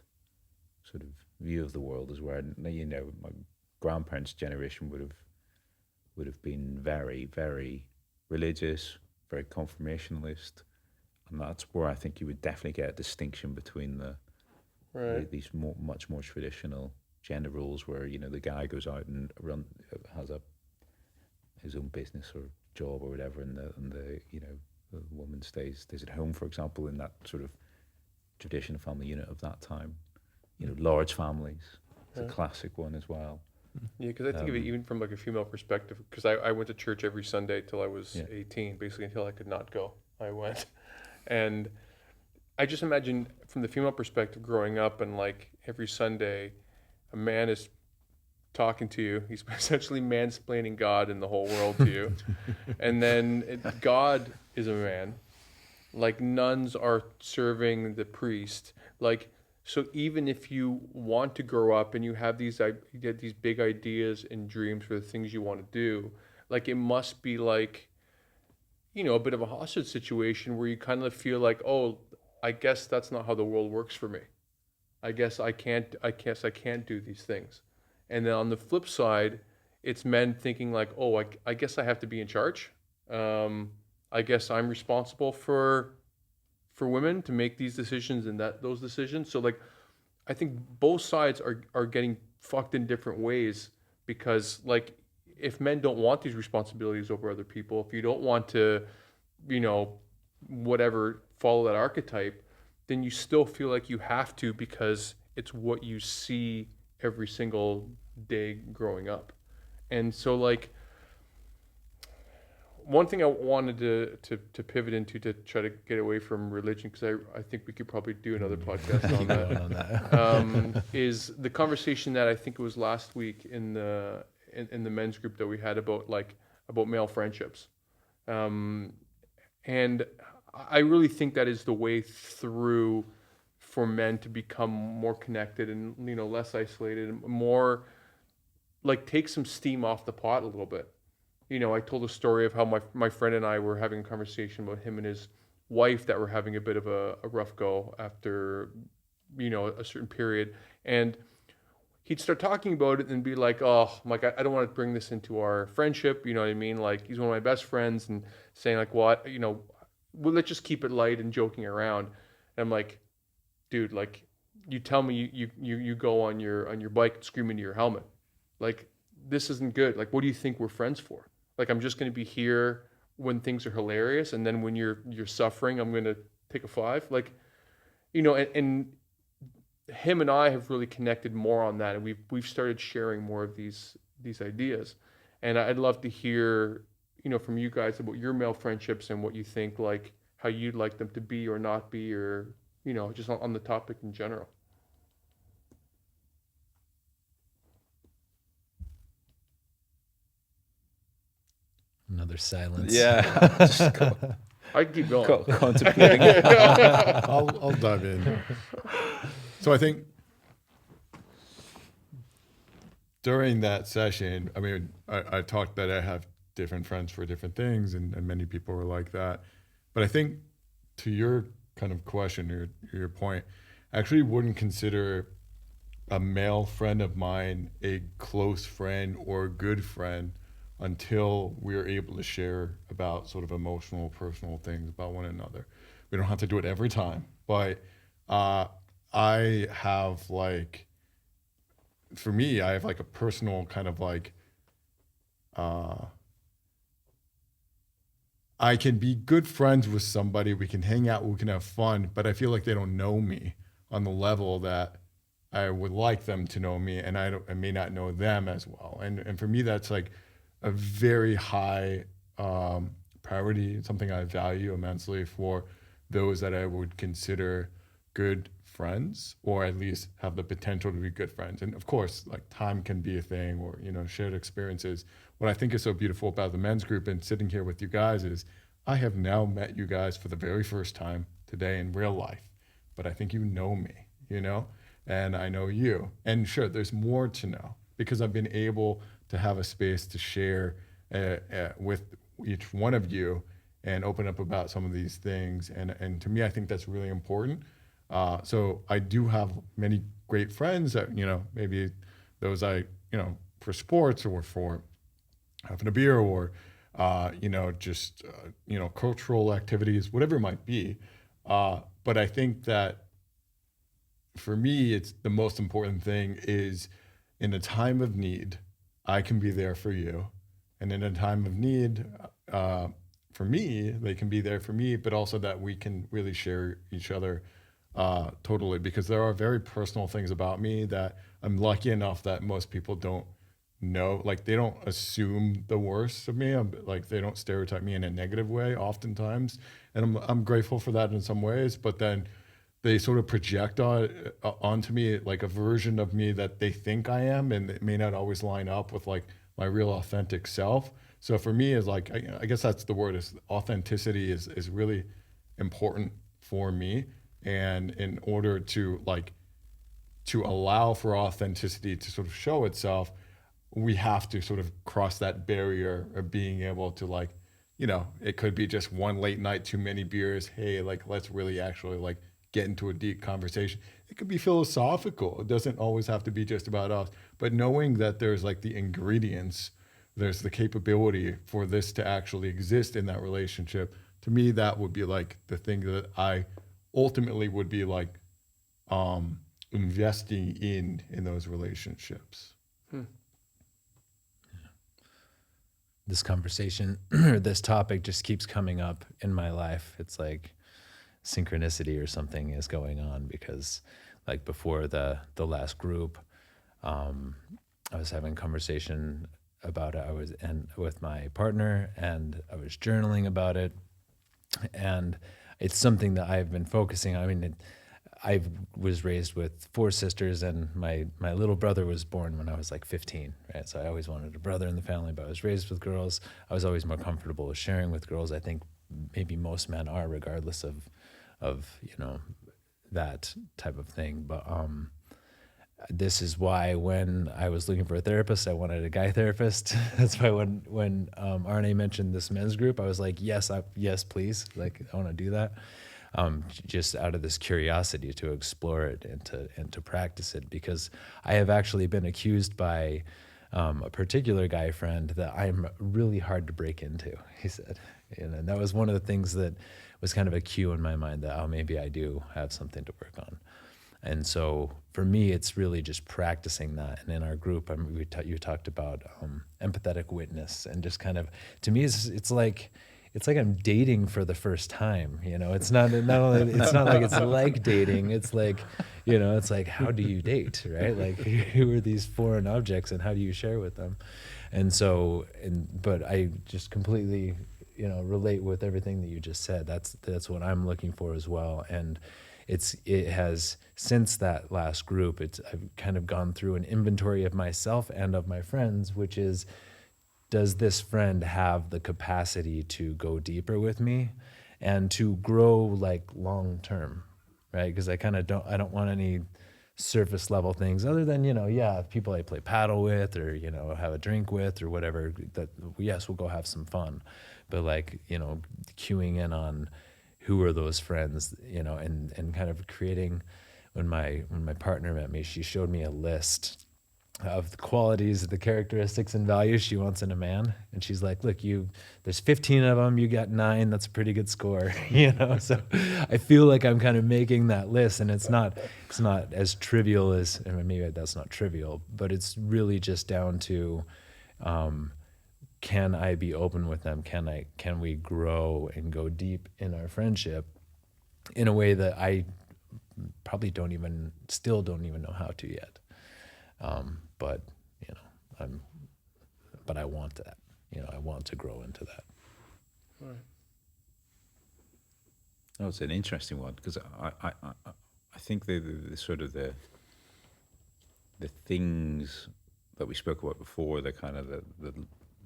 Speaker 4: sort of view of the world as well. My grandparents' generation would have been very, very religious, very confirmationalist, and that's where I think you would definitely get a distinction between
Speaker 1: Right.
Speaker 4: these much more traditional gender roles, where the guy goes out and has his own business or job or whatever, and the woman stays at home, for example, in that sort of traditional family unit of that time. Large families. It's a
Speaker 1: Right.
Speaker 4: classic one as well.
Speaker 1: Yeah, because I think of it even from like a female perspective. Because I went to church every Sunday till I was
Speaker 4: Yeah.
Speaker 1: 18, basically until I could not go. I went, and I just imagine from the female perspective growing up and like every Sunday, a man is talking to you. He's essentially mansplaining God and the whole world to you, and then God is a man. Like nuns are serving the priest. Like so, even if you want to grow up and you have you get these big ideas and dreams for the things you want to do, like it must be like a bit of a hostage situation where you kind of feel like, oh, I guess that's not how the world works for me. I guess I can't do these things. And then on the flip side, it's men thinking like, oh, I guess I have to be in charge. Um, I guess I'm responsible for women to make these decisions and those decisions. So like, I think both sides are getting fucked in different ways because like, if men don't want these responsibilities over other people, if you don't want to, you know, whatever, follow that archetype, then you still feel like you have to because it's what you see every single day growing up. And so like, one thing I wanted to pivot into to try to get away from religion, because I think we could probably do another podcast on
Speaker 3: Keep going
Speaker 1: that,
Speaker 3: on that.
Speaker 1: is the conversation that I think it was last week in the men's group that we had about male friendships. Um, and I really think that is the way through for men to become more connected and less isolated and more like take some steam off the pot a little bit. I told a story of how my friend and I were having a conversation about him and his wife that were having a bit of a rough go after, a certain period. And he'd start talking about it and be like, oh, like, I don't want to bring this into our friendship. You know what I mean? Like, he's one of my best friends and saying like, what, well, let's just keep it light and joking around. And I'm like, dude, like, you tell me you go on your bike and scream into your helmet. Like, this isn't good. Like, what do you think we're friends for? Like, I'm just going to be here when things are hilarious, and then when you're suffering, I'm going to take a five. Like, and him and I have really connected more on that, and we've started sharing more of these ideas. And I'd love to hear, from you guys about your male friendships and what you think, like how you'd like them to be or not be, or just on the topic in general.
Speaker 3: Another silence.
Speaker 4: Yeah, just
Speaker 1: I can keep going.
Speaker 4: contemplating.
Speaker 2: I'll dive in. So I think during that session, I mean, I talked that I have different friends for different things, and many people were like that. But I think to your kind of question, your point, I actually wouldn't consider a male friend of mine a close friend or a good friend until we're able to share about sort of emotional, personal things about one another. We don't have to do it every time, but I have like, for me, I have like a personal kind of like, I can be good friends with somebody, we can hang out, we can have fun, but I feel like they don't know me on the level that I would like them to know me, and I may not know them as well. And for me, that's like a very high priority, something I value immensely for those that I would consider good friends, or at least have the potential to be good friends. And of course, like time can be a thing, or shared experiences. What I think is so beautiful about the men's group and sitting here with you guys is I have now met you guys for the very first time today in real life, but I think you know me, and I know you. And sure, there's more to know because I've been able to have a space to share with each one of you and open up about some of these things. And to me, I think that's really important. So I do have many great friends that, maybe those for sports or for having a beer or, just, cultural activities, whatever it might be. But I think that for me, it's the most important thing is in a time of need, I can be there for you. And in a time of need, for me, they can be there for me, but also that we can really share each other totally, because there are very personal things about me that I'm lucky enough that most people don't know. Like, they don't assume the worst of me. Like, they don't stereotype me in a negative way oftentimes. And I'm grateful for that in some ways, but then they sort of project onto me like a version of me that they think I am, and it may not always line up with like my real authentic self. So for me, is like, I guess that's the word, is authenticity is really important for me. And in order to allow for authenticity to sort of show itself, we have to sort of cross that barrier of being able to like you know, it could be just one late night, too many beers. Hey, like, let's really actually like get into a deep conversation. It could be philosophical. It doesn't always have to be just about us, but knowing that there's like the ingredients, there's the capability for this to actually exist in that relationship. To me, that would be like the thing that I ultimately would be like investing in those relationships.
Speaker 3: This conversation or this topic just keeps coming up in my life. It's like synchronicity or something is going on, because like before the last group, I was having a conversation about it. I was with my partner, and I was journaling about it, and it's something that I've been focusing on. I mean, I was raised with 4 sisters, and my little brother was born when I was like 15, right? So I always wanted a brother in the family, but I was raised with girls. I was always more comfortable with sharing with girls. I think maybe most men are, regardless of you know, that type of thing. But this is why when I was looking for a therapist, I wanted a guy therapist. That's why when Arne mentioned this men's group, I was like, yes, please. Like, I want to do that. Just out of this curiosity to explore it and to practice it, because I have actually been accused by a particular guy friend that I'm really hard to break into, he said. And that was one of the things that was kind of a cue in my mind that, oh, maybe I do have something to work on. And so for me, it's really just practicing that. And in our group, you talked about empathetic witness, and just kind of, to me, it's like I'm dating for the first time. You know, it's not only, it's not like it's like dating. It's like, you know, it's like, how do you date, right? Like, who are these foreign objects, and how do you share with them? And so, but I just completely, you know, relate with everything that you just said. That's what I'm looking for as well. And it has, since that last group, I've kind of gone through an inventory of myself and of my friends, which is, does this friend have the capacity to go deeper with me and to grow like long term, right? Because I don't want any surface level things other than, you know, yeah, people I play paddle with, or, you know, have a drink with, or whatever, that yes, we'll go have some fun. But like, you know, queuing in on who are those friends, you know, and kind of creating, when my partner met me, she showed me a list of the qualities, the characteristics and values she wants in a man. And she's like, look, there's 15 of them, you got 9, that's a pretty good score. You know? So I feel like I'm kind of making that list, and it's not as trivial as, I mean, maybe that's not trivial, but it's really just down to, can I be open with them? Can we grow and go deep in our friendship in a way that I probably still don't even know how to yet. But, you know, but I want that, you know, I want to grow into that.
Speaker 1: All right.
Speaker 4: Oh, it's an interesting one, because I think the sort of the things that we spoke about before, the kind of the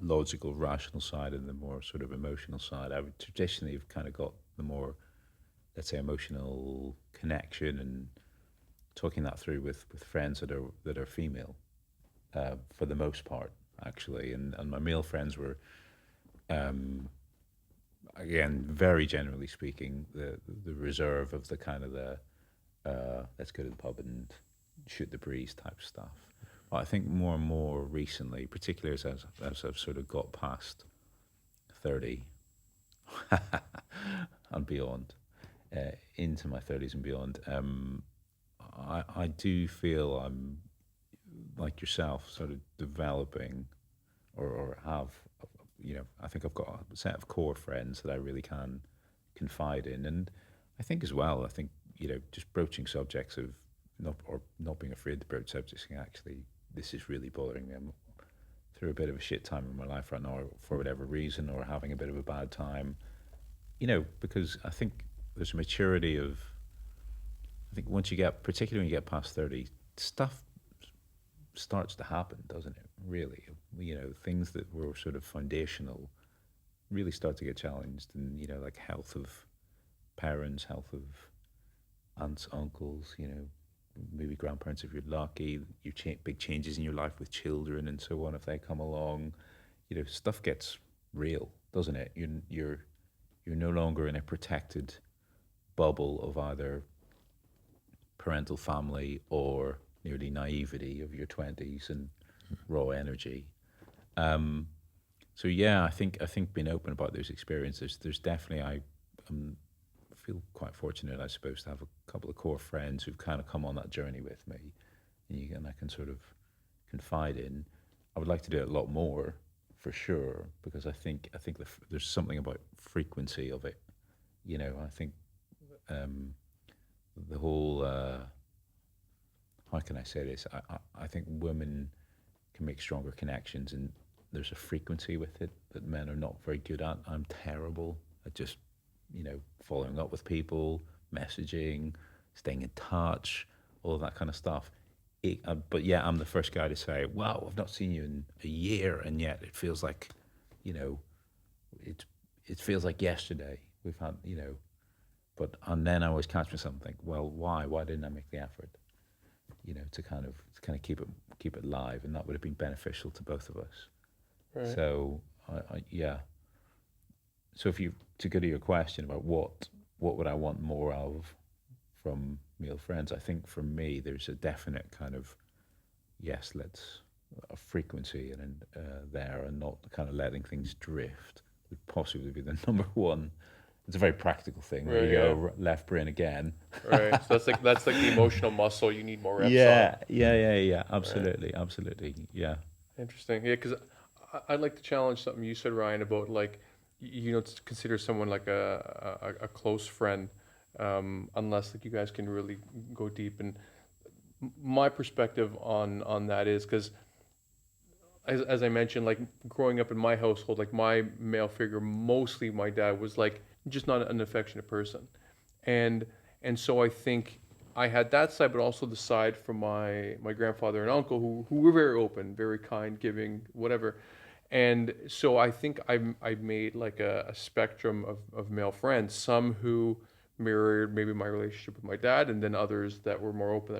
Speaker 4: logical, rational side, and the more sort of emotional side, I would traditionally have kind of got the more, let's say, emotional connection and talking that through with friends that are female, for the most part, actually, and my male friends were, again, very generally speaking, the reserve of the kind of the let's go to the pub and shoot the breeze type stuff. But I think more and more recently, particularly as I've sort of got past 30 and beyond, into my 30s and beyond, I do feel I'm like yourself, sort of developing, or have, you know, I think I've got a set of core friends that I really can confide in. And I think as well, you know, just broaching subjects of not being afraid to broach subjects, saying, actually, this is really bothering me. I'm through a bit of a shit time in my life right now, for whatever reason, or having a bit of a bad time, you know, because I think there's a maturity of, I think once you get, particularly when you get past 30, stuff starts to happen, doesn't it? Really, you know, things that were sort of foundational really start to get challenged, and, you know, like health of parents, health of aunts, uncles, you know, maybe grandparents if you're lucky, big changes in your life with children and so on. If they come along, you know, stuff gets real, doesn't it? You're no longer in a protected bubble of either parental family or nearly naivety of your 20s and raw energy. So yeah, I think being open about those experiences, there's definitely feel quite fortunate, I suppose, to have a couple of core friends who've kind of come on that journey with me, and I can sort of confide in. I would like to do it a lot more, for sure, because I think there's something about frequency of it. I think the whole how can I say this? I think women can make stronger connections, and there's a frequency with it that men are not very good at. I'm terrible at just, following up with people, messaging, staying in touch, all of that kind of stuff. But yeah, I'm the first guy to say, "Wow, I've not seen you in a year," and yet it feels like, you know, it it feels like yesterday. We've had, and then I always catch myself and think, well, why? Why didn't I make the effort? To kind of keep it live, and that would have been beneficial to both of us.
Speaker 1: Right.
Speaker 4: So, yeah. So if you to go to your question about what would I want more of from male friends, I think for me there's a definite kind of yes, let's a frequency and there, and not kind of letting things drift would possibly be the number one. It's a very practical thing. There
Speaker 1: Right.
Speaker 4: you
Speaker 1: Yeah.
Speaker 4: go, left brain again.
Speaker 1: Right. So that's like the emotional muscle you need more reps on.
Speaker 4: Yeah.
Speaker 1: Right.
Speaker 4: Absolutely. Yeah.
Speaker 1: Interesting. Yeah, because I'd like to challenge something you said, Ryan, about like to consider someone like a close friend, unless like you guys can really go deep. And my perspective on that is because as I mentioned, like growing up in my household, like my male figure, mostly my dad was like just not an affectionate person, and so I think I had that side, but also the side from my grandfather and uncle who were very open, very kind, giving, whatever, and so I think I made like a spectrum of male friends, some who mirrored maybe my relationship with my dad, and then others that were more open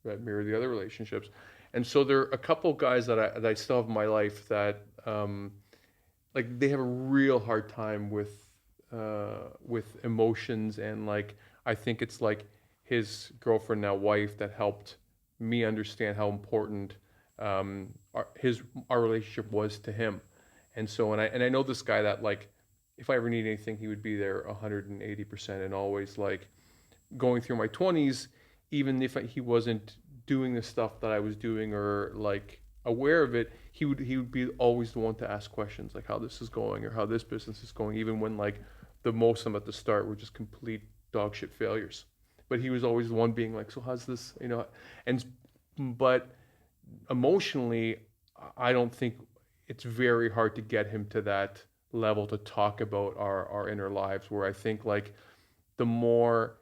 Speaker 1: that mirrored the other relationships. And so there are a couple guys that I still have in my life that like they have a real hard time with emotions, and like I think it's like his girlfriend, now wife, that helped me understand how important our relationship was to him. And so and I know this guy that like if I ever need anything, he would be there 180%, and always like going through my 20s, even if he wasn't doing the stuff that I was doing or like aware of it, he would be always the one to ask questions like how this is going or how this business is going, even when like the most of them at the start were just complete dog shit failures. But he was always the one being like, so how's this, and but emotionally, I don't think it's very hard to get him to that level to talk about our inner lives. Where I think like the more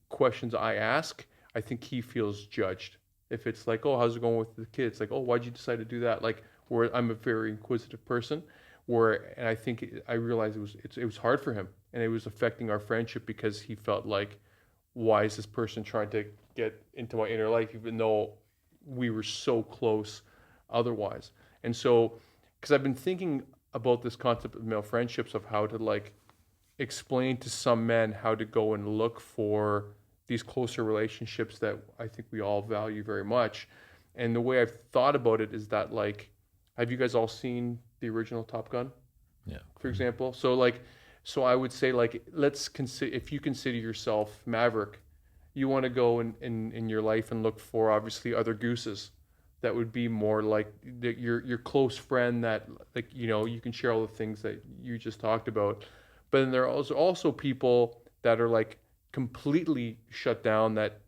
Speaker 1: questions I ask, I think he feels judged. If it's like, oh, how's it going with the kids? Like, oh, why'd you decide to do that? Like, where I'm a very inquisitive person, and I think I realized it was hard for him, and it was affecting our friendship because he felt like, why is this person trying to get into my inner life, even though we were so close otherwise? And so, because I've been thinking about this concept of male friendships, of how to like explain to some men how to go and look for these closer relationships that I think we all value very much. And the way I've thought about it is that like, have you guys all seen the original Top Gun,
Speaker 3: Yeah.
Speaker 1: for example? So I would say like, let's consider, if you consider yourself Maverick, you want to go in your life and look for obviously other gooses that would be more like your close friend that like you can share all the things that you just talked about. But then there are also people that are like completely shut down, that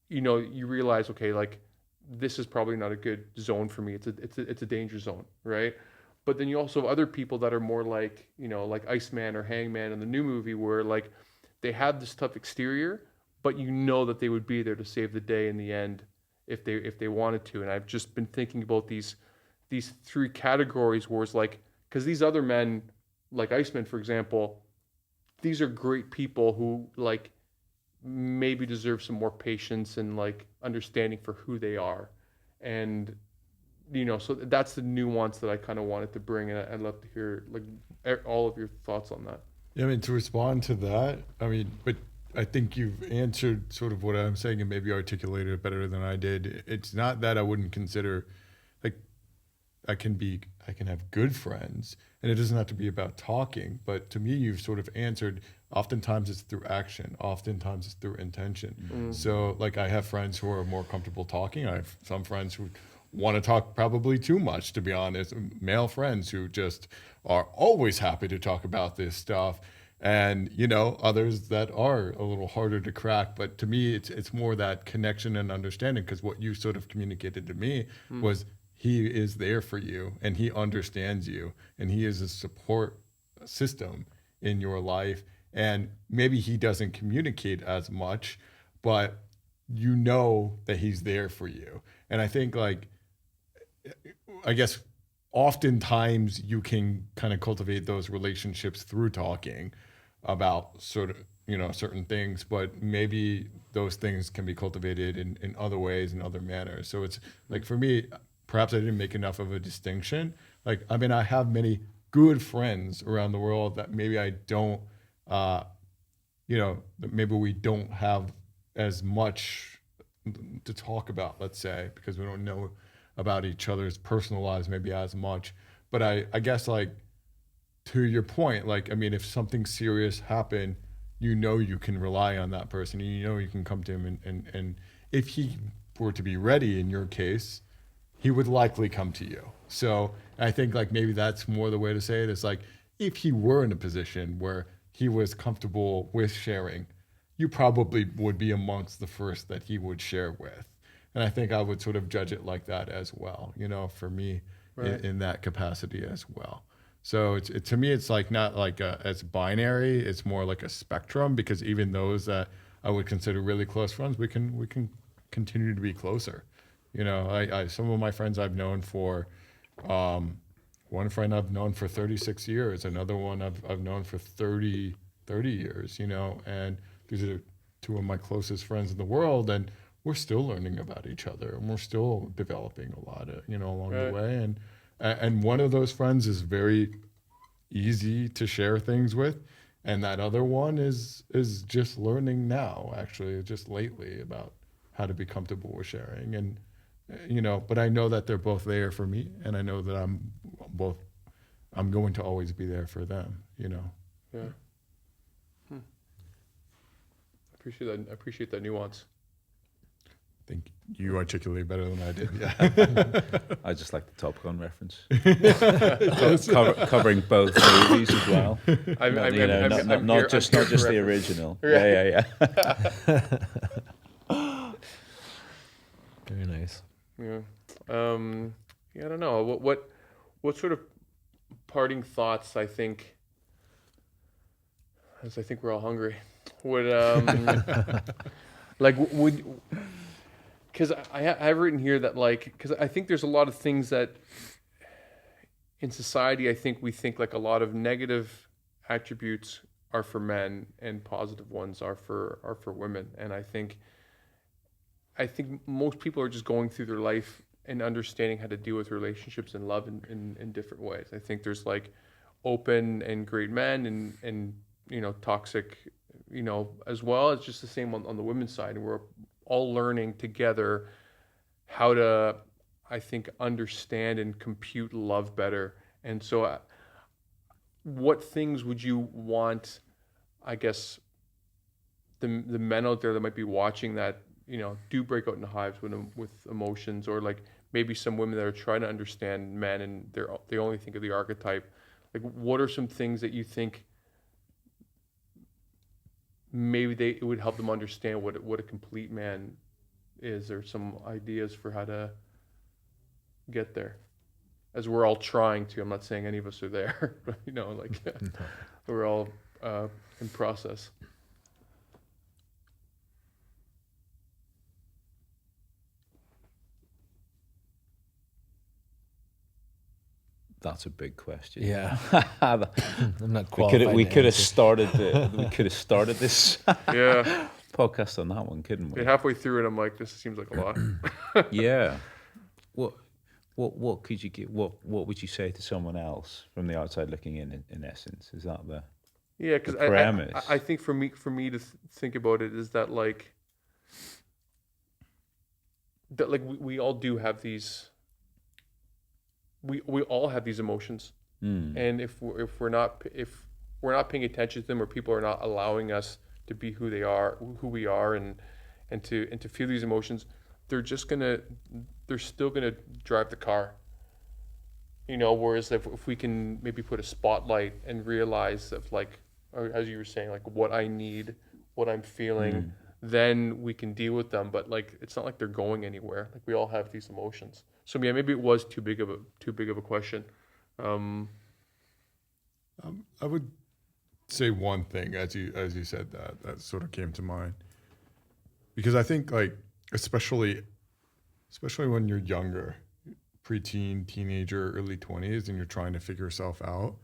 Speaker 1: you realize, okay, like this is probably not a good zone for me. It's a danger zone, right? But then you also have other people that are more like like Iceman or Hangman in the new movie, where like they have this tough exterior, but that they would be there to save the day in the end if they wanted to. And I've just been thinking about these three categories, where it's like, because these other men, like Iceman, for example, these are great people who like maybe deserve some more patience and like understanding for who they are. And so that's the nuance that I kind of wanted to bring, and I'd love to hear like all of your thoughts on that.
Speaker 2: Yeah, I mean, to respond to that, I mean, but I think you've answered sort of what I'm saying and maybe articulated it better than I did. It's not that I wouldn't consider, like, I can have good friends, and it doesn't have to be about talking, but to me, you've sort of answered, oftentimes it's through action, oftentimes it's through intention. So, like, I have friends who are more comfortable talking. I have some friends who want to talk probably too much, to be honest, male friends who just are always happy to talk about this stuff. And, others that are a little harder to crack. But to me, it's more that connection and understanding, because what you sort of communicated to me was he is there for you and he understands you and he is a support system in your life. And maybe he doesn't communicate as much, but you know that he's there for you. And I think, like, I guess oftentimes you can kind of cultivate those relationships through talking about sort of, certain things, but maybe those things can be cultivated in other ways, in other manners. So it's like, for me, perhaps I didn't make enough of a distinction. Like, I mean, I have many good friends around the world that maybe I don't, maybe we don't have as much to talk about, let's say, because we don't know about each other's personal lives maybe as much. But I guess, like, to your point, like, I mean, if something serious happened, you can rely on that person, you can come to him, and if he were to be ready in your case, he would likely come to you. So I think, like, maybe that's more the way to say it, is like, if he were in a position where he was comfortable with sharing, you probably would be amongst the first that he would share with. And I think I would sort of judge it like that as well, for me,
Speaker 1: Right.
Speaker 2: in that capacity as well. So to me, it's like not like as binary. It's more like a spectrum, because even those that I would consider really close friends, we can continue to be closer. I some of my friends I've known for, one friend I've known for 36 years, another one I've known for 30 years, and these are two of my closest friends in the world, and we're still learning about each other, and we're still developing a lot, along the
Speaker 1: Right.
Speaker 2: way. And one of those friends is very easy to share things with, and that other one is just learning now, actually, just lately, about how to be comfortable with sharing. And but I know that they're both there for me, and I know that I'm going to always be there for them.
Speaker 1: Yeah. I appreciate that nuance.
Speaker 2: I think you articulate better than I did. Yeah.
Speaker 4: I just like the Top Gun reference. Covering both movies as well. Not just the original. Yeah.
Speaker 3: Very nice.
Speaker 1: Yeah. I don't know. What sort of parting thoughts, I think, as I think we're all hungry, would because I've written here that, like, because I think there's a lot of things that in society, I think we think like a lot of negative attributes are for men and positive ones are for women. And I think most people are just going through their life and understanding how to deal with relationships and love in different ways. I think there's like open and great men and toxic, as well. It's just the same on the women's side. And we're all learning together how to, I think, understand and compute love better. And so what things would you want, I guess, the men out there that might be watching that, do break out into hives with emotions, or like maybe some women that are trying to understand men and they only think of the archetype. Like, what are some things that you think maybe it would help them understand what a complete man is, or some ideas for how to get there, as we're all trying to. I'm not saying any of us are there, but we're all in process.
Speaker 4: That's a big question.
Speaker 3: Yeah. I'm not qualified.
Speaker 4: We could have started this
Speaker 1: Yeah.
Speaker 4: podcast on that one, couldn't we?
Speaker 1: And halfway through it, I'm like, this seems like a lot.
Speaker 4: Yeah. Well, What could you give? What would you say to someone else from the outside looking in essence, is that the
Speaker 1: Yeah, because
Speaker 4: premise?
Speaker 1: I think for me to think about it is that like we all do have these we all have these emotions, and if we're not paying attention to them, or people are not allowing us to be who we are, and to feel these emotions, they're still gonna drive the car. Whereas if we can maybe put a spotlight and realize of like, or as you were saying, like what I need, what I'm feeling, then we can deal with them. But like, it's not like they're going anywhere. Like we all have these emotions. So yeah, maybe it was too big of a question. Um,
Speaker 2: I would say one thing as you said that sort of came to mind, because I think like especially when you're younger, preteen, teenager, early 20s, and you're trying to figure yourself out.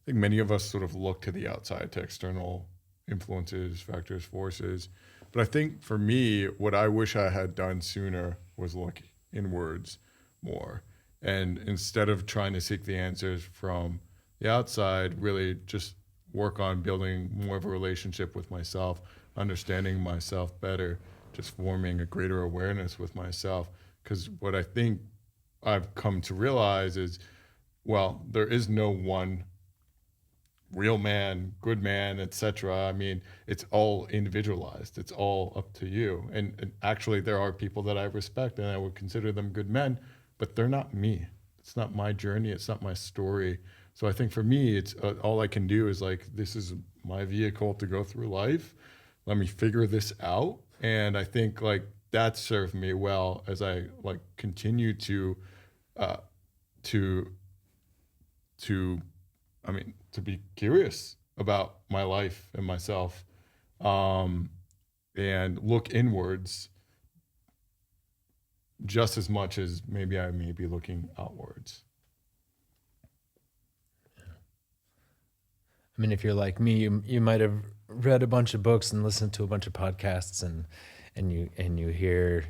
Speaker 2: I think many of us sort of look to the outside, to external influences, factors, forces. But I think for me, what I wish I had done sooner was look inwards more. And instead of trying to seek the answers from the outside, really just work on building more of a relationship with myself, understanding myself better, just forming a greater awareness with myself. Because what I think I've come to realize is, well, there is no one real man, good man, etc. I mean, it's all individualized. It's all up to you. And actually, there are people that I respect and I would consider them good men, but they're not me. It's not my journey. It's not my story. So I think for me, it's all I can do is like, this is my vehicle to go through life. Let me figure this out. And I think like that served me well as I like continue to uh, to to I mean to be curious about my life and myself, um, and look inwards just as much as maybe I may be looking outwards.
Speaker 3: I mean, if you're like me, you might have read a bunch of books and listened to a bunch of podcasts, and you hear,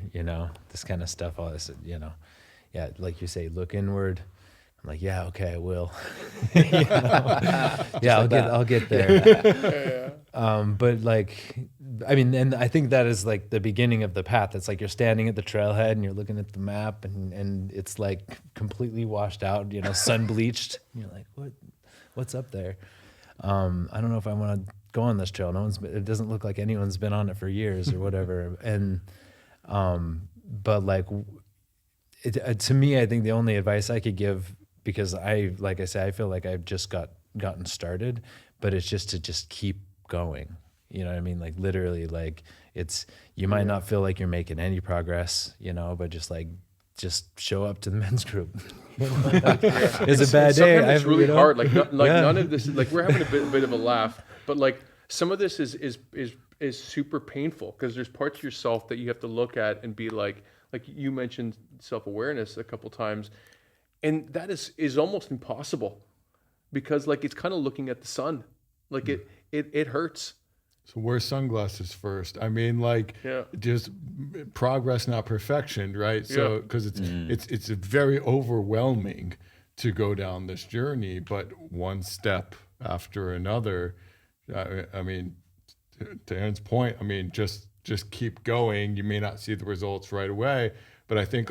Speaker 3: this kind of stuff, all this, yeah, like you say, look inward. I'm like, yeah, okay, I will. Yeah, I'll get there. But like, I mean, and I think that is like the beginning of the path. It's like you're standing at the trailhead and you're looking at the map, and it's like completely washed out, sun bleached. And you're like, what's up there? I don't know if I want to go on this trail. It doesn't look like anyone's been on it for years or whatever. And, but like, to me, I think the only advice I could give, because like I say, I feel like I've just gotten started, but it's just to just keep going. You know what I mean? Like literally, like you might not feel like you're making any progress, but just show up to the men's group. It's a bad day.
Speaker 1: Sometimes it's really hard. Like none of this is like, we're having a bit of a laugh, but like some of this is super painful, because there's parts of yourself that you have to look at and be like you mentioned self-awareness a couple times, and that is almost impossible, because like it's kind of looking at the sun, like it hurts.
Speaker 2: So wear sunglasses first. I mean, like, just progress, not perfection, right? So because it's very overwhelming to go down this journey, but one step after another. I mean, to Aaron's point, I mean, just keep going. You may not see the results right away, but I think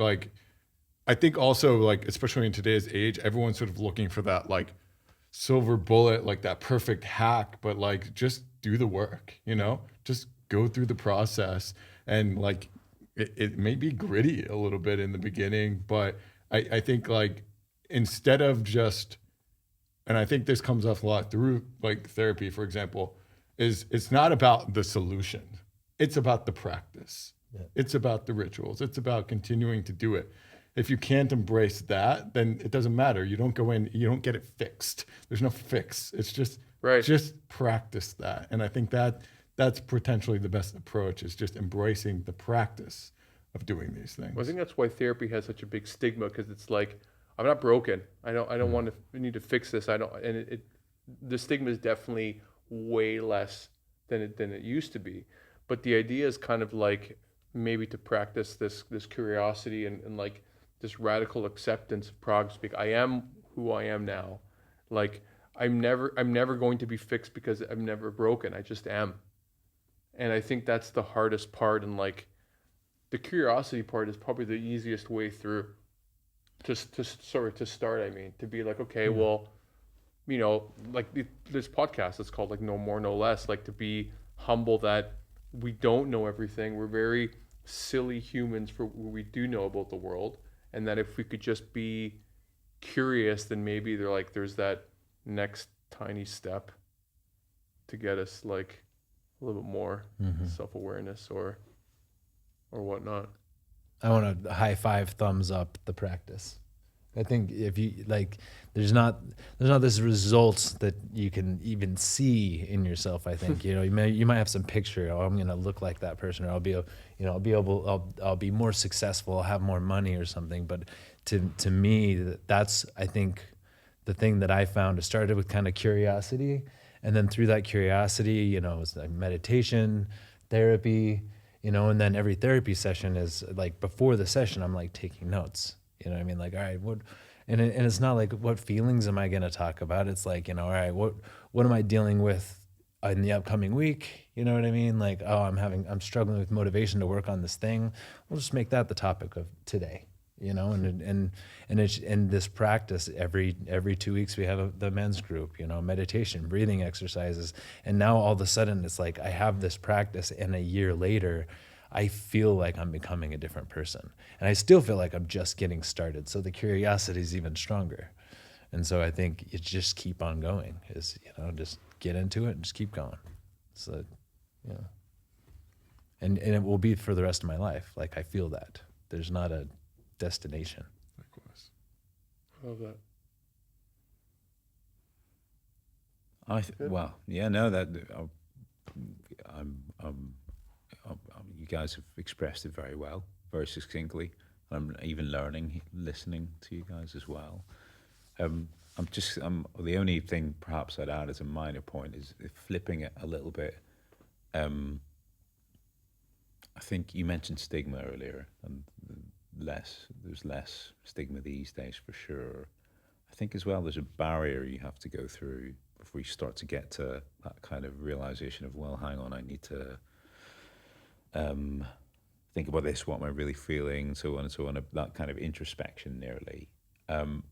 Speaker 2: also like, especially in today's age, everyone's sort of looking for that like silver bullet, like that perfect hack, but like just do the work, just go through the process. And like it may be gritty a little bit in the beginning, but I think like instead of just, and I think this comes up a lot through like therapy, for example, is it's not about the solution. It's about the practice. Yeah. It's about the rituals. It's about continuing to do it. If you can't embrace that, then it doesn't matter. You don't go in, you don't get it fixed. There's no fix. It's just practice that. And I think that's potentially the best approach, is just embracing the practice of doing these things.
Speaker 1: Well, I think that's why therapy has such a big stigma, because it's like, I'm not broken. I don't want to need to fix this. The stigma is definitely way less than it used to be. But the idea is kind of like maybe to practice this curiosity and like this radical acceptance of prog speak. I am who I am now. Like I'm never going to be fixed because I'm never broken. I just am. And I think that's the hardest part, and like the curiosity part is probably the easiest way through. To start, I mean, to be like, okay, well, you know, like this podcast, it's called like No More, No Less, like to be humble that we don't know everything. We're very silly humans for what we do know about the world. And that if we could just be curious, then maybe there's that next tiny step to get us like a little bit more self-awareness or whatnot.
Speaker 3: I want to high five, thumbs up the practice. I think if you like, there's not this results that you can even see in yourself. I think you might have some picture. Oh, I'm gonna look like that person, or I'll be more successful. I'll have more money or something. But to me, that's I think the thing that I found. It started with kind of curiosity, and then through that curiosity, it's like meditation, therapy, and then every therapy session is like before the session, I'm like taking notes. You know what I mean? Like, all right, and it's not like what feelings am I going to talk about? It's like, all right, what am I dealing with in the upcoming week? You know what I mean? Like, oh, I'm struggling with motivation to work on this thing. We'll just make that the topic of today. And this practice every 2 weeks we have the men's group, meditation, breathing exercises, and now all of a sudden it's like I have this practice, and a year later I feel like I'm becoming a different person, and I still feel like I'm just getting started. So the curiosity is even stronger, and so I think you just keep on going. Just get into it and just keep going. So, and it will be for the rest of my life. Like I feel that there's not a destination.
Speaker 2: Likewise.
Speaker 1: I love that.
Speaker 4: You guys have expressed it very well, very succinctly. I'm even learning, listening to you guys as well. The only thing perhaps I'd add as a minor point is flipping it a little bit. I think you mentioned stigma earlier, and there's less stigma these days for sure. I think as well there's a barrier you have to go through before you start to get to that kind of realization of, well, hang on, I need to think about this, what am I really feeling, and so on and so on, that kind of introspection nearly. And,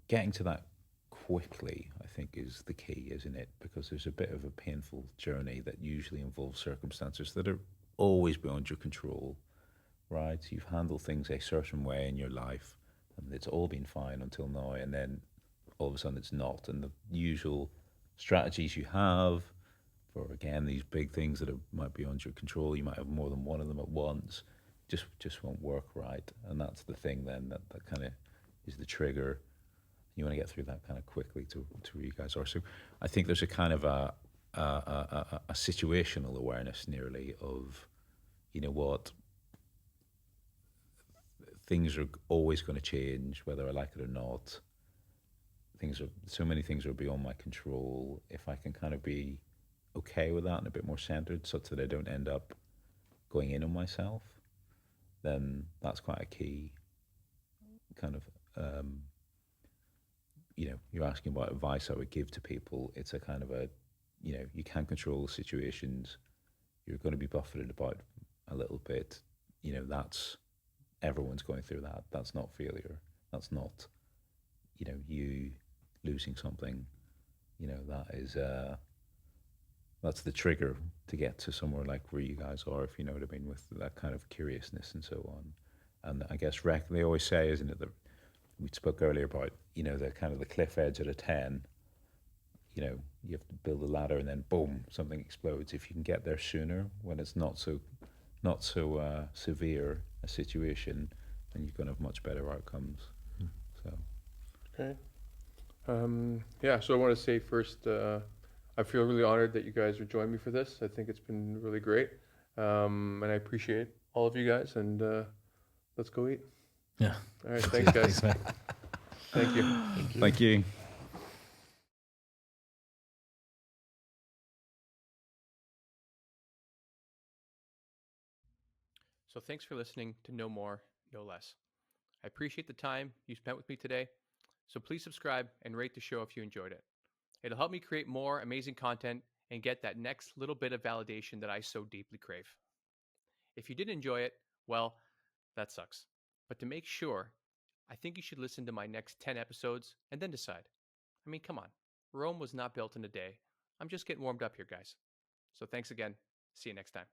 Speaker 4: getting to that quickly, I think, is the key, isn't it? Because there's a bit of a painful journey that usually involves circumstances that are always beyond your control, right? You've handled things a certain way in your life, and it's all been fine until now, and then all of a sudden it's not. And the usual strategies you have for, again, these big things that might be beyond your control, you might have more than one of them at once, just won't work right. And that's the thing then that kind of is the trigger. You want to get through that kind of quickly to where you guys are. So I think there's a kind of a situational awareness nearly of, what, things are always going to change, whether I like it or not. So many things are beyond my control. If I can kind of be okay with that and a bit more centered, such that I don't end up going in on myself, then that's quite a key kind of. You're asking what advice I would give to people. It's a kind of you can control situations. You're going to be buffeted about a little bit. That's everyone's going through that. That's not failure. That's not, you losing something. That is that's the trigger to get to somewhere like where you guys are, if you know what I mean, with that kind of curiousness and so on. And I guess they always say, isn't it, that we spoke earlier about, the kind of the cliff edge at a 10, you have to build a ladder and then boom, something explodes. If you can get there sooner when it's not so severe a situation, then you're going to have much better outcomes. So.
Speaker 1: Okay. So I want to say first, I feel really honored that you guys would join me for this. I think it's been really great. And I appreciate all of you guys, and let's go eat.
Speaker 3: Yeah.
Speaker 1: All right. Thanks, guys.
Speaker 3: Thanks, man.
Speaker 1: Thank you.
Speaker 4: Thank you.
Speaker 1: So thanks for listening to No More, No Less. I appreciate the time you spent with me today. So please subscribe and rate the show if you enjoyed it. It'll help me create more amazing content and get that next little bit of validation that I so deeply crave. If you did enjoy it, well, that sucks. But to make sure, I think you should listen to my next 10 episodes and then decide. I mean, come on. Rome was not built in a day. I'm just getting warmed up here, guys. So thanks again. See you next time.